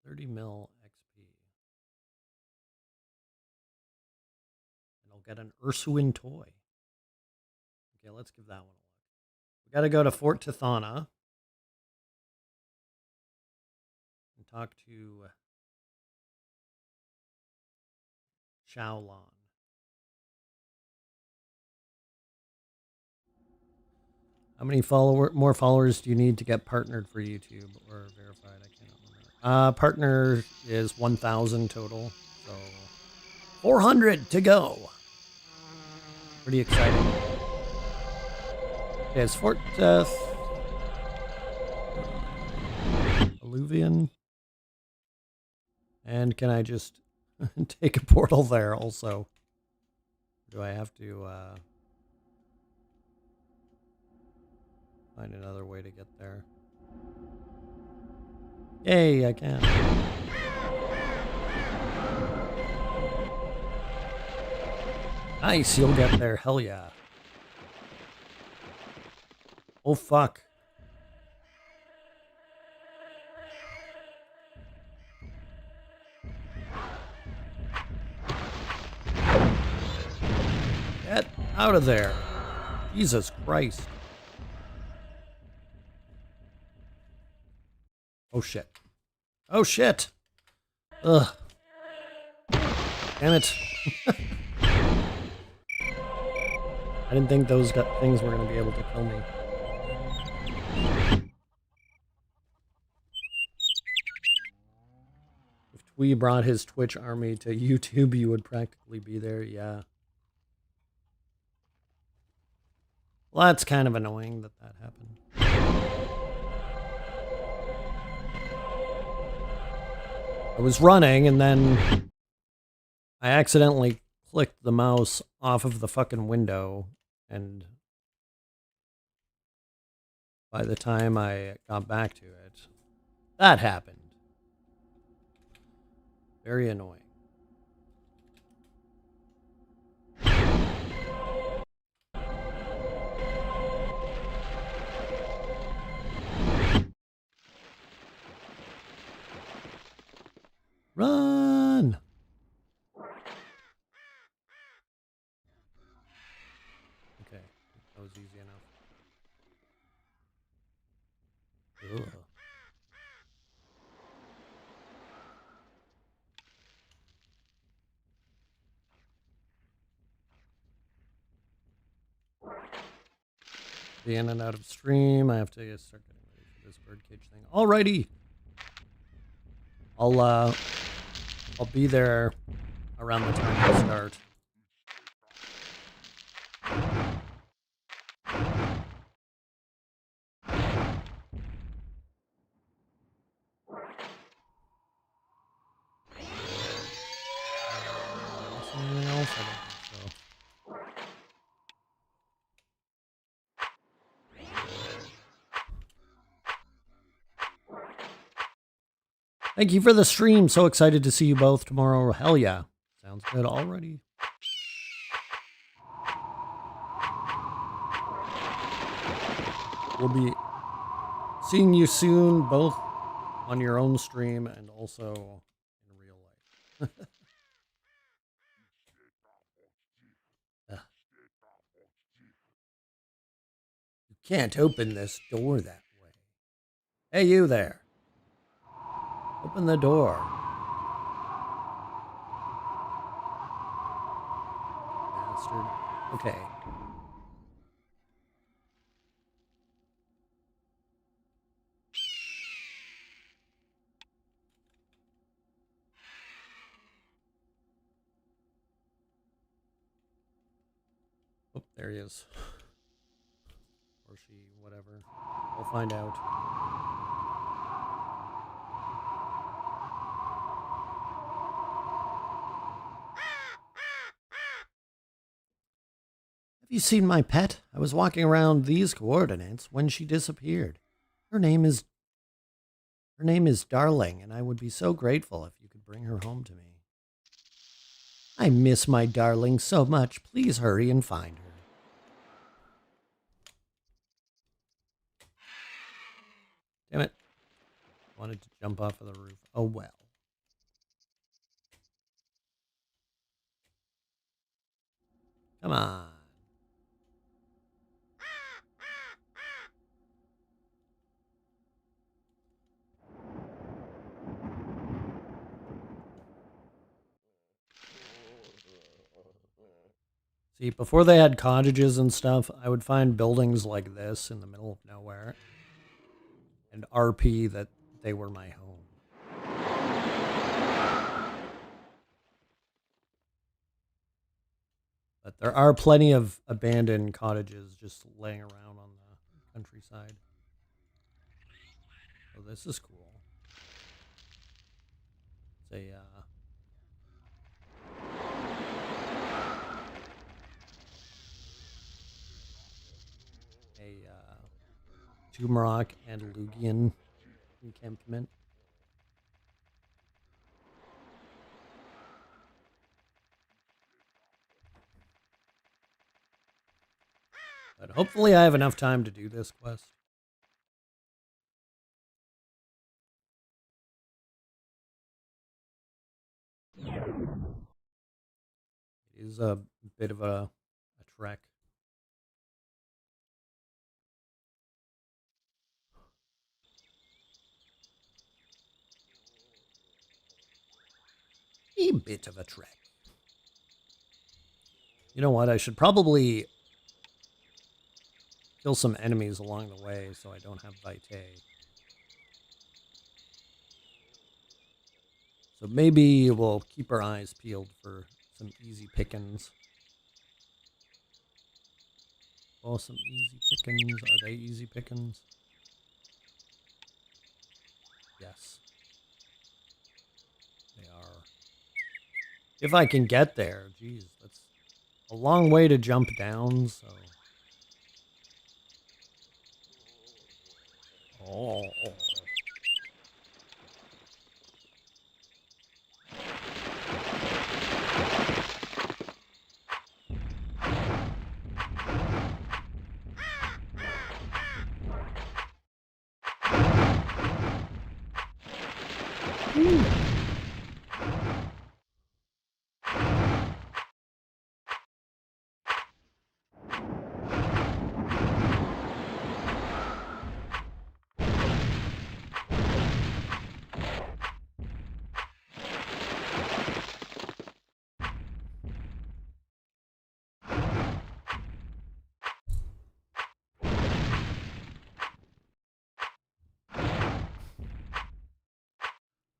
$30 mil XP. And I'll get an Ursuine toy. Okay, let's give that one a look. We got to go to Fort Tithana and talk to Shaolan. How many more followers do you need to get partnered for YouTube or verified? I can't remember. Partner is 1,000 total, so 400 to go. Pretty exciting. Okay, it's Fort Alluvian. And can I just take a portal there also? Do I have to find another way to get there? Yay, I can. Nice, you'll get there. Hell yeah. Oh, fuck. Get out of there. Jesus Christ. Oh shit. Oh shit! Ugh. Damn it. I didn't think those things were going to be able to kill me. If Twee brought his Twitch army to YouTube, you would practically be there, yeah. Well, that's kind of annoying that that happened. I was running, and then I accidentally clicked the mouse off of the fucking window, and by the time I got back to it, that happened. Very annoying. Run! Okay, that was easy enough. Ugh. Be in and out of stream. I have to start getting ready for this birdcage thing. Alrighty. I'll be there around the time we start. Anything else? I don't think so. Thank you for the stream. So excited to see you both tomorrow. Hell yeah. Sounds good already. We'll be seeing you soon, both on your own stream and also in real life. You can't open this door that way. Hey, you there. Open the door. Bastard. Okay. Oh, there he is. Or she, whatever. We'll find out. Have you seen my pet? I was walking around these coordinates when she disappeared. Her name is Darling, and I would be so grateful if you could bring her home to me. I miss my darling so much. Please hurry and find her. Damn it. Wanted to jump off of the roof. Oh well. Come on. See, before they had cottages and stuff, I would find buildings like this in the middle of nowhere and RP that they were my home. But there are plenty of abandoned cottages just laying around on the countryside. Oh, this is cool. It's a Tumrock and Lugian encampment. But hopefully I have enough time to do this quest. It is a bit of a trek. A bit of a trek. You know what? I should probably kill some enemies along the way so I don't have vitae. So maybe we'll keep our eyes peeled for some easy pickings. Oh, some easy pickings. Are they easy pickings? Yes. They are. If I can get there. Jeez, that's a long way to jump down, so... Oh.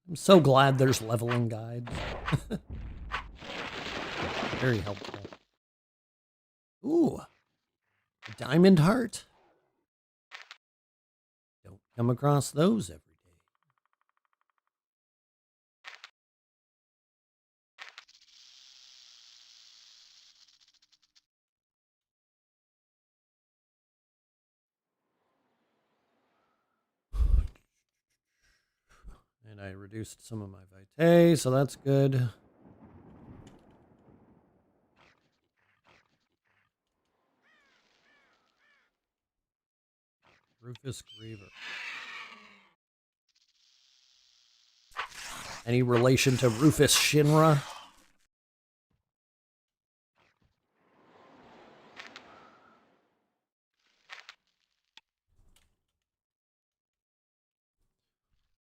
I'm so glad there's leveling guides. Very helpful. Ooh, a diamond heart. Don't come across those every day. And I reduced some of my vitae, so that's good. Rufus Griever. Any relation to Rufus Shinra?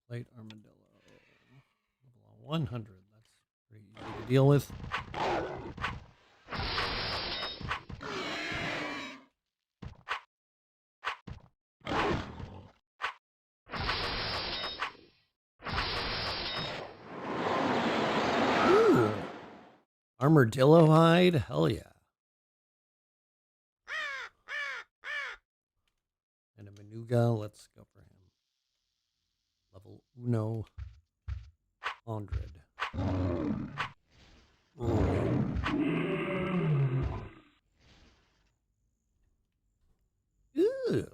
Plate armadillo. 100. That's pretty easy to deal with. Ooh. Armadillo hide? Hell yeah. And a Manuga. Let's go for him. Level 100. Ooh.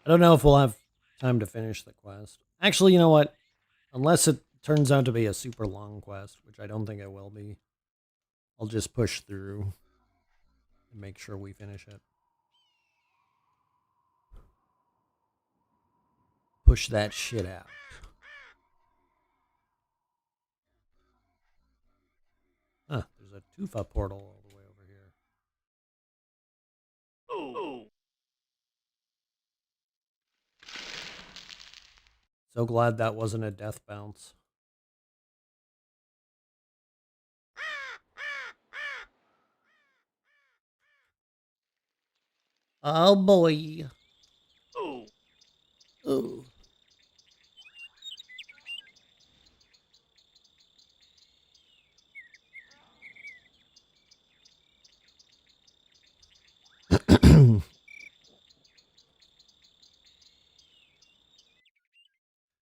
I don't know if we'll have time to finish the quest. Actually, you know what? Unless it turns out to be a super long quest, which I don't think it will be, I'll just push through and make sure we finish it. Push that shit out. Huh, there's a Tufa portal all the way over here. Oh. So glad that wasn't a death bounce. Oh boy. Oh. Oh.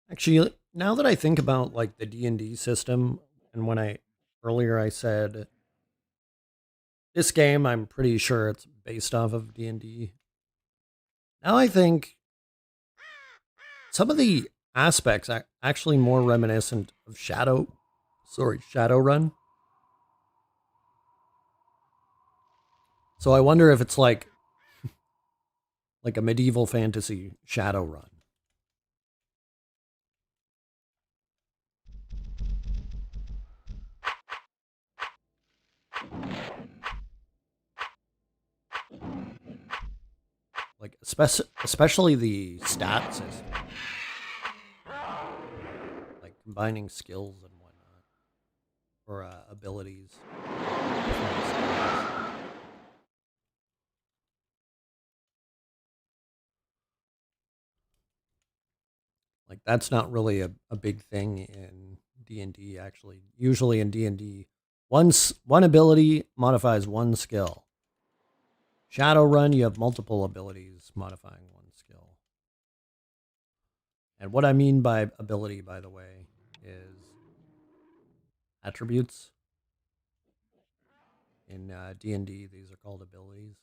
Actually, now that I think about like the D&D system, and when earlier I said this game, I'm pretty sure it's based off of D&D. Now I think some of the aspects are actually more reminiscent of Shadowrun. So I wonder if it's like a medieval fantasy Shadowrun. especially the stat system, like combining skills and whatnot, or abilities. Like that's not really a big thing in D&D actually. Usually in D&D, one ability modifies one skill. Shadowrun, you have multiple abilities modifying one skill. And what I mean by ability, by the way, is attributes. In D&D, these are called abilities,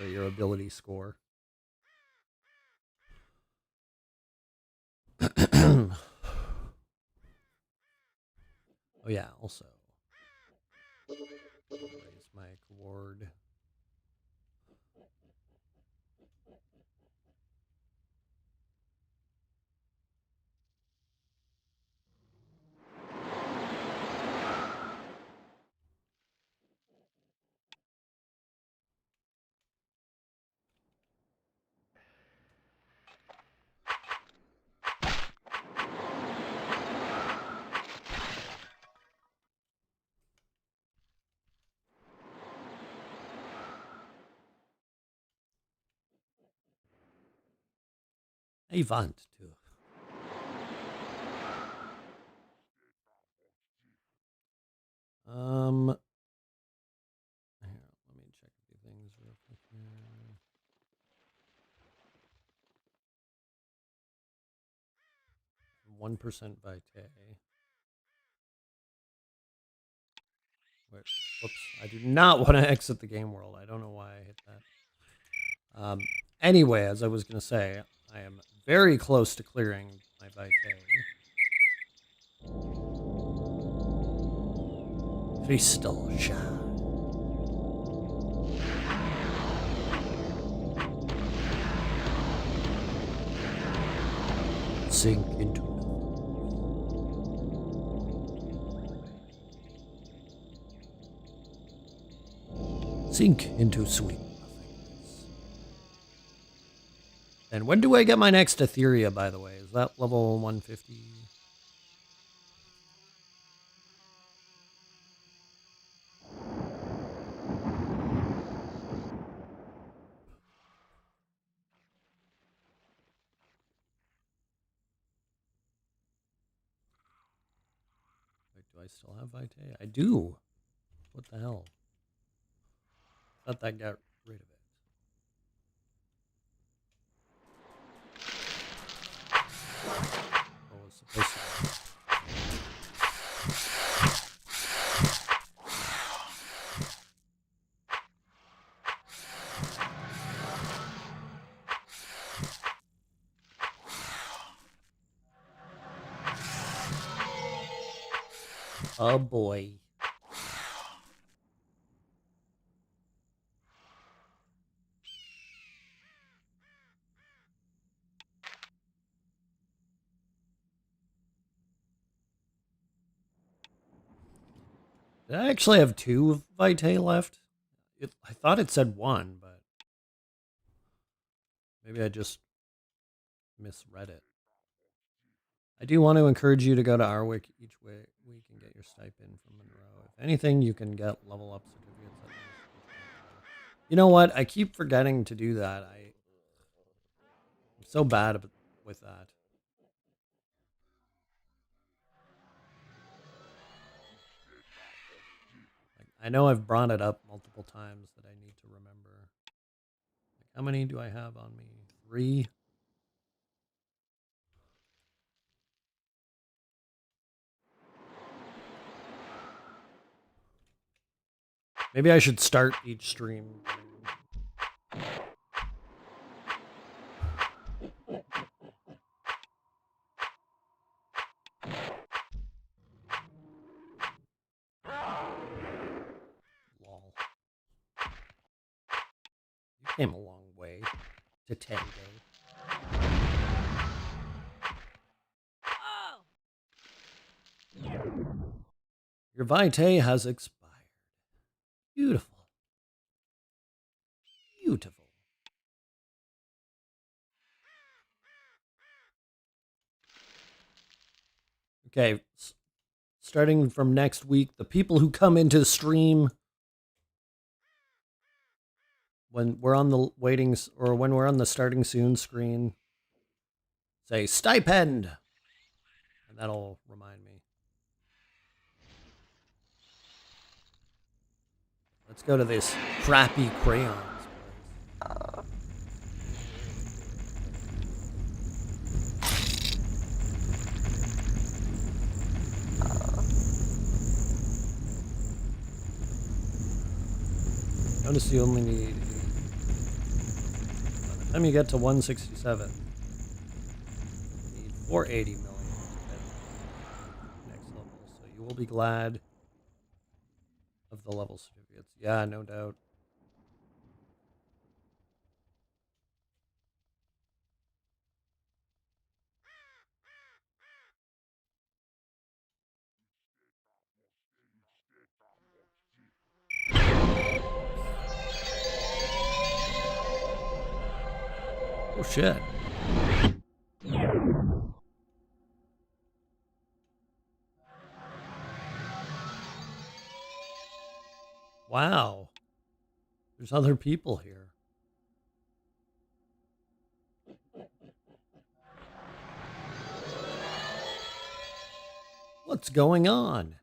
or your ability score. Oh yeah, also raise my ward. I want to. Here, let me check a few things real quick here. 1% vitae. Wait, whoops! I do not want to exit the game world. I don't know why I hit that. Anyway, as I was gonna say, I am very close to clearing my vitae. Crystal shard. Sink into nothing. Sink into sweet nothingness. And when do I get my next Etheria, by the way? Is that level 150? Wait, do I still have vitae? I do. What the hell? Thought that got rid of it. What was supposed to be? Oh boy. Did I actually have 2 vitae left? I thought it said 1, but maybe I just misread it. I do want to encourage you to go to Arwick each week and get your stipend from Monroe. If anything, you can get level up certificates. You know what? I keep forgetting to do that. I'm so bad with that. Like, I know I've brought it up multiple times that I need to remember. Like, how many do I have on me? 3? Maybe I should start each stream. Lol. You came a long way to tango. Your vitae has expired. Beautiful. Beautiful. Okay, starting from next week, the people who come into the stream when we're on the when we're on the starting soon screen, say stipend, and that'll remind me. Let's go to this crappy crayons place. Notice you only need... By the time you get to 167, you need 480 million to get next level. So you will be glad of the level certificates. Yeah, no doubt. Oh shit. Wow. There's other people here. What's going on?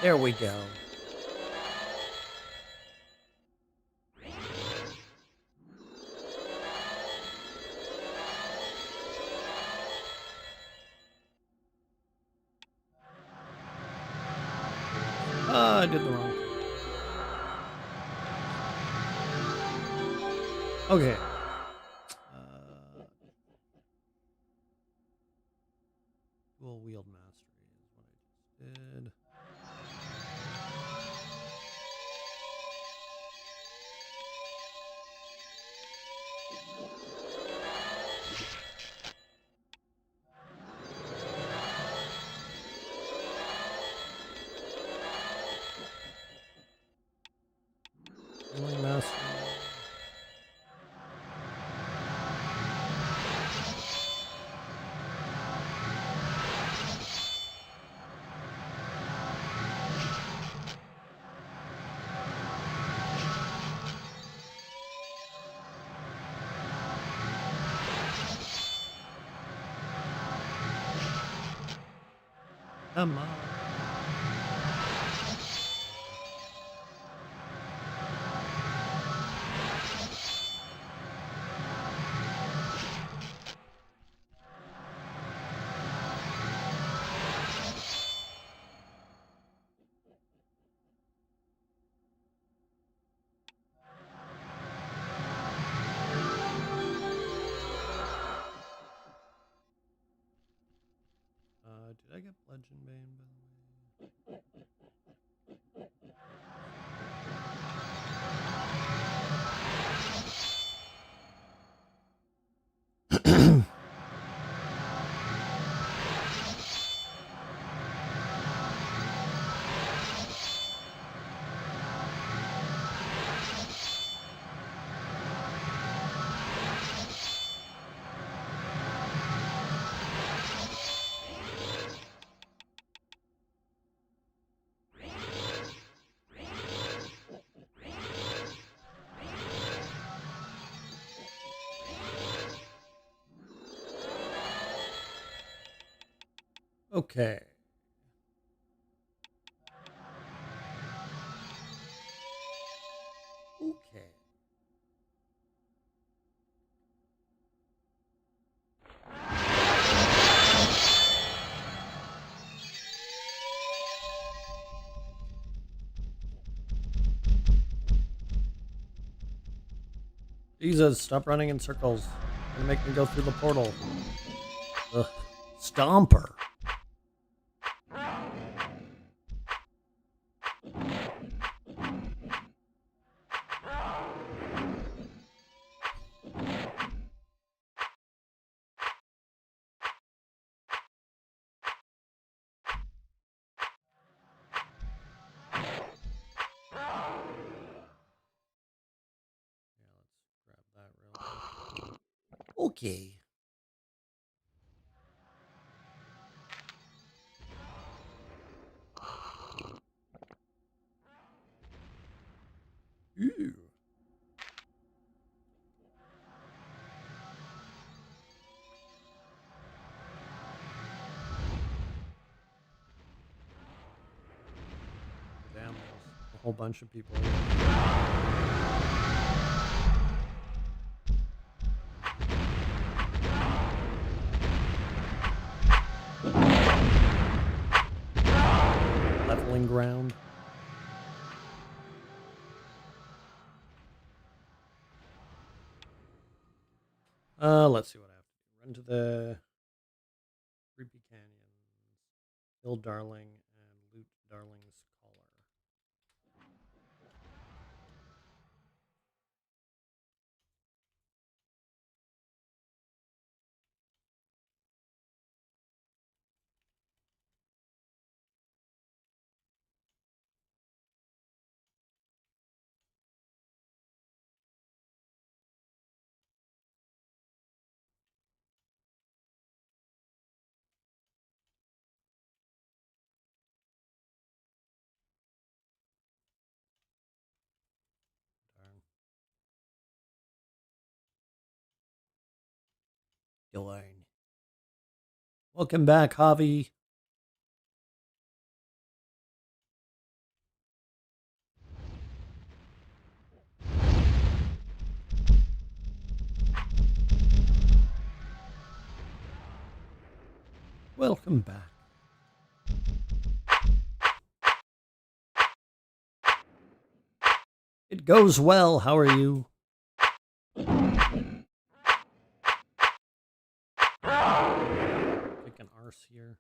There we go. I did the wrong thing. Okay. Dual wield mastery is what I just did. Healing mastery. Come on. Did I get Legend Bane, by the way? Okay. Okay. Jesus, stop running in circles. You're gonna make me go through the portal. Ugh. Stomper. Okay. Ooh. Damn, there's a whole bunch of people here. Leveling ground. Let's see what I have to do. Run to the creepy canyons, kill Darling, and loot Darling's collar. Darn. Welcome back, Javi. Welcome back. It goes well. How are you? Pick an arse here.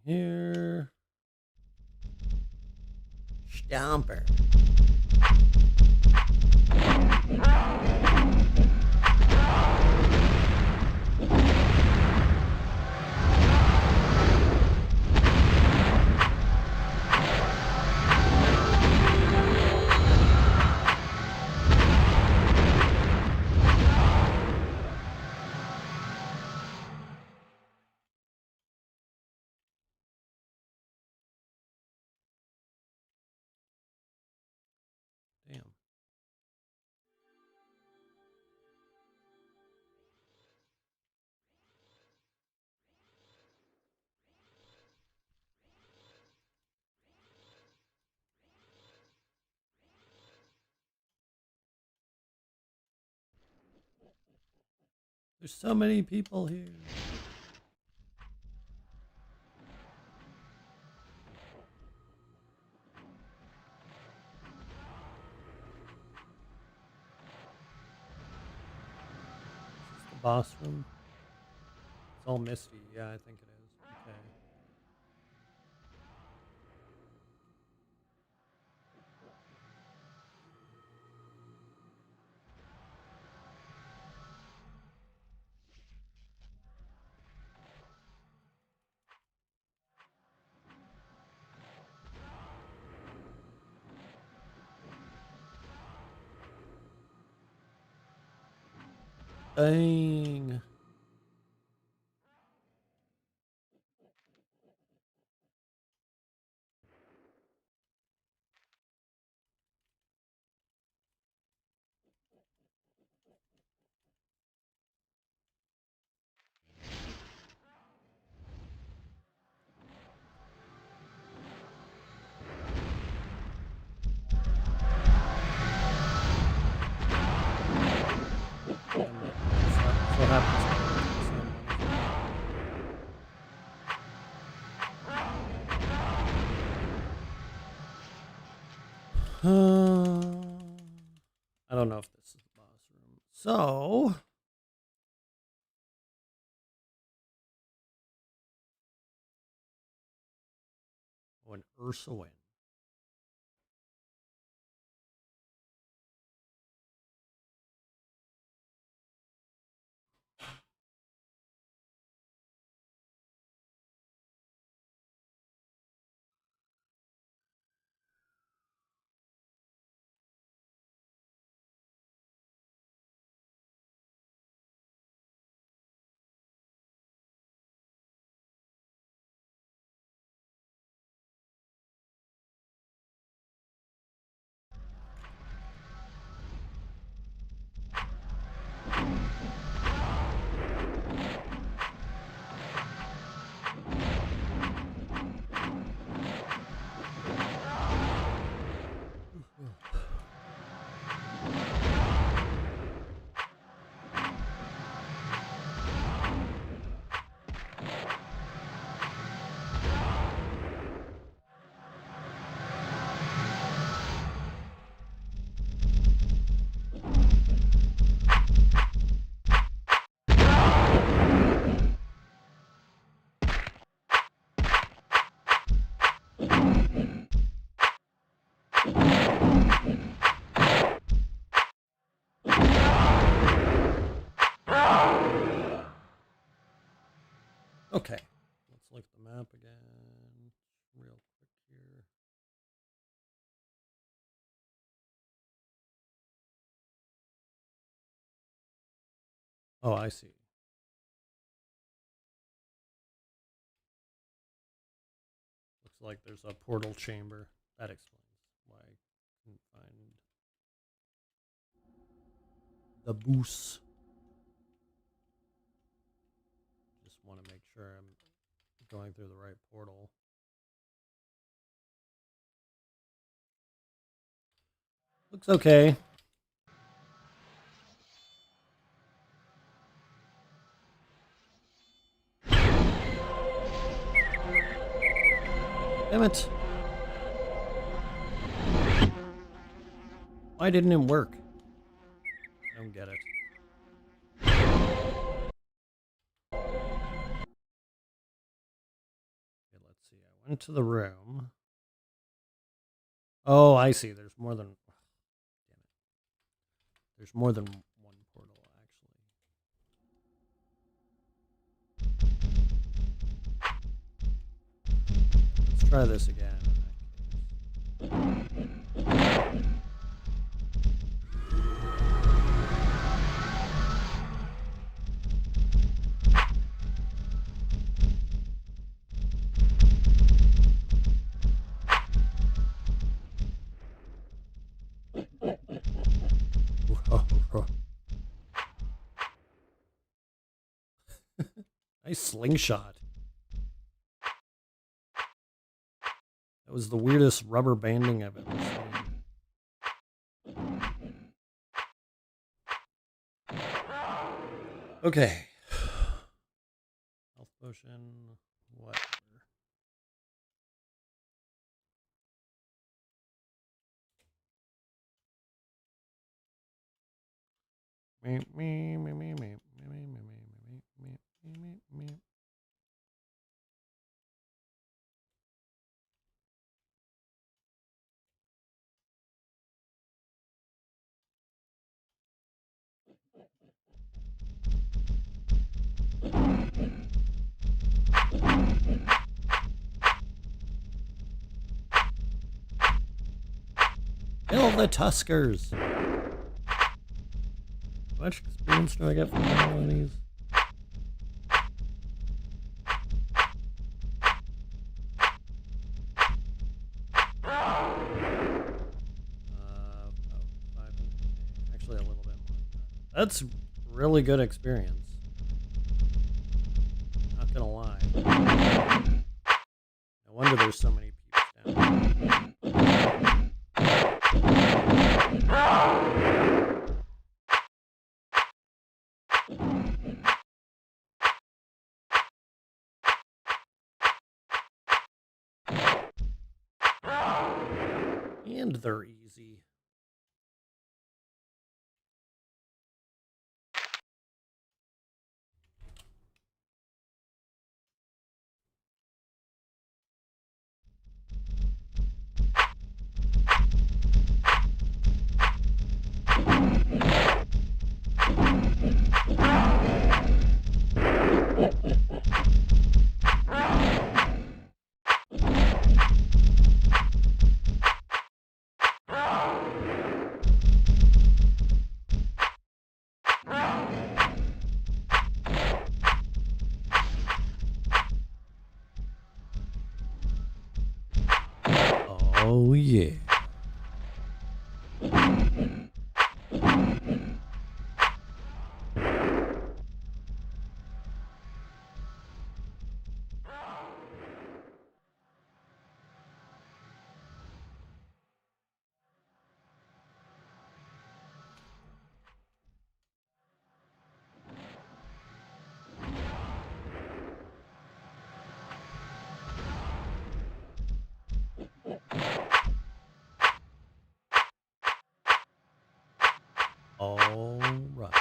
here. Stomper. Damn. There's so many people here. Is this the boss room? It's all misty. Yeah, I think it is. Okay. Dang. What happens? I don't know if this is the boss room. So, an Ursulin. Okay, let's look at the map again real quick here. Oh, I see. Looks like there's a portal chamber. That explains why I couldn't find the boost. Just want to make sure I'm going through the right portal. Looks okay. Damn it. Why didn't it work? I don't get it. Okay, see. I went to the room. Oh, I see. There's more than... Damn it. There's more than one portal, actually. Let's try this again. Nice slingshot. That was the weirdest rubber banding I've ever seen. Okay. Health potion, whatever. Kill the Tuskers! How much experience do I get from all of these? Actually, a little bit more than that. That's really good experience. Not gonna lie. No wonder there's so many people down. And they're easy. Oh yeah. All right.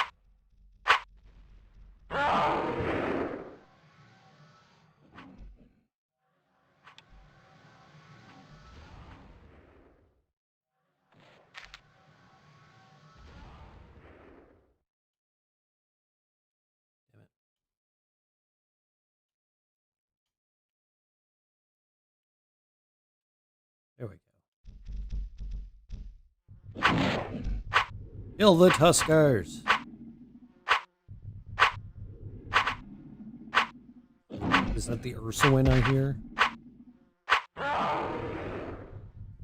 Damn it. There we go. Kill the Tuskers! Is that the Ursuline I hear?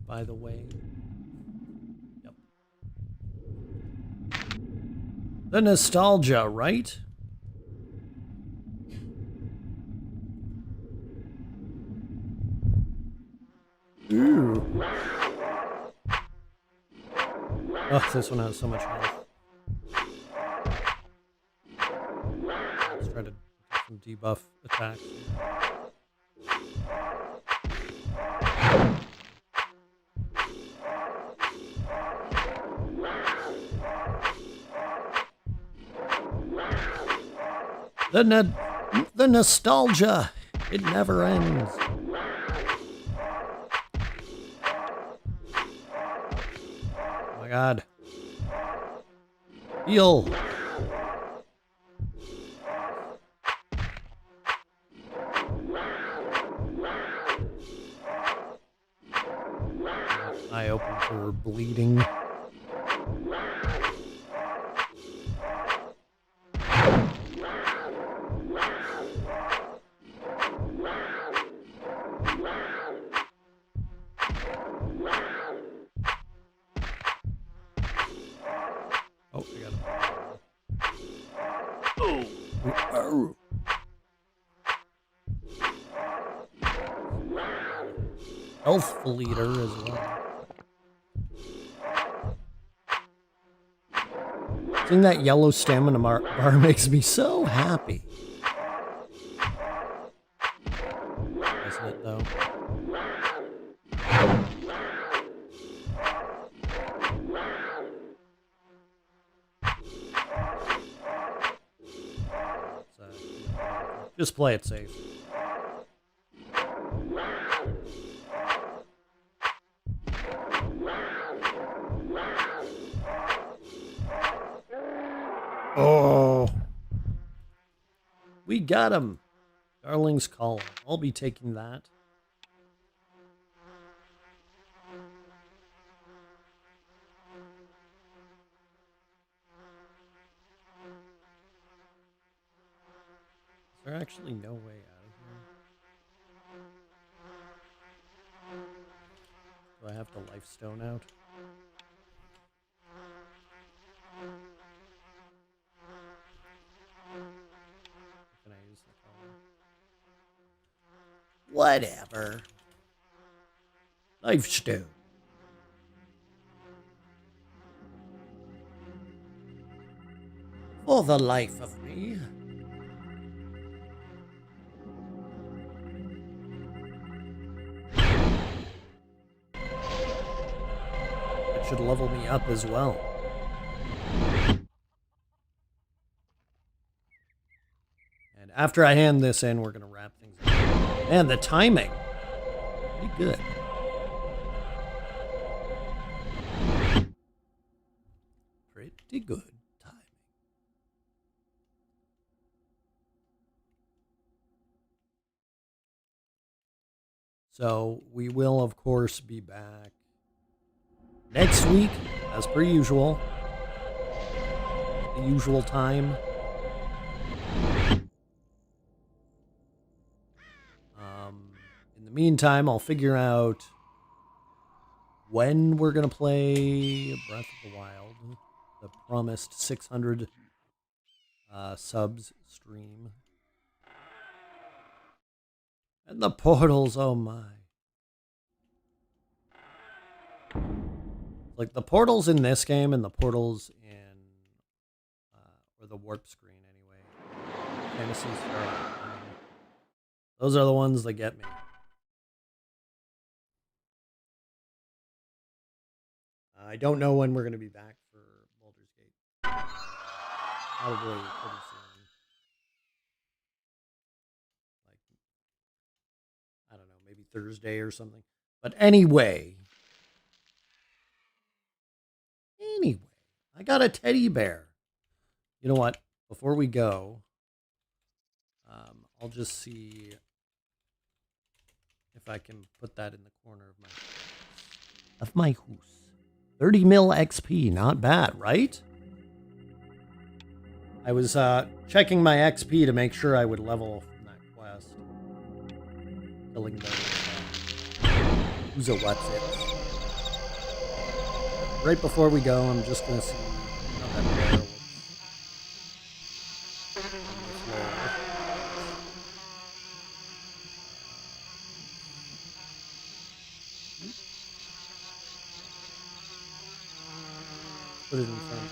By the way. Yep. The nostalgia, right? Ooh. Oh, this one has so much health. Let's try to do some debuff attacks. The nostalgia, it never ends. my god. Heal! Eye open for bleeding. Oh, I got him. Oh. Elf leader as well. Seeing that yellow stamina bar makes me so happy. Doesn't it, though? Just play it safe. Oh. We got him. Darling's Call. I'll be taking that. Is there actually no way out of here? Do I have to life stone out? Can I use the color? Whatever. Life stone. For the life of me. It should level me up as well. And after I hand this in, we're going to wrap things up. Man, the timing. Pretty good. Pretty good timing. So we will, of course, be back next week, as per usual. The usual time. In the meantime, I'll figure out when we're going to play Breath of the Wild, the promised 600 subs stream. And the portals, oh my. Like the portals in this game and the portals in, or the warp screen anyway. Fantasy Star. Those are the ones that get me. I don't know when we're going to be back for Baldur's Gate. Probably pretty soon. Like, I don't know, maybe Thursday or something. But anyway, I got a teddy bear. You know what? Before we go, I'll just see if I can put that in the corner of my house. 30 mil XP, not bad, right? I was checking my XP to make sure I would level from that quest. Killing those. Who's a what's it? Right before we go, I'm just gonna see how that bear looks. Put it in front.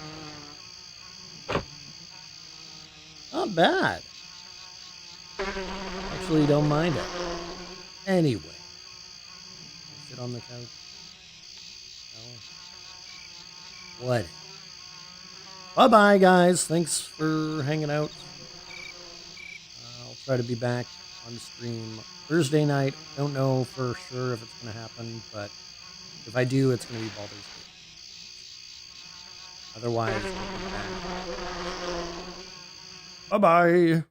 Not bad. Actually, don't mind it. Anyway. Sit on the couch. No. What? Bye-bye, guys. Thanks for hanging out. I'll try to be back on stream Thursday night. Don't know for sure if it's going to happen, but if I do, it's going to be Baldur's Gate. Otherwise, bye-bye.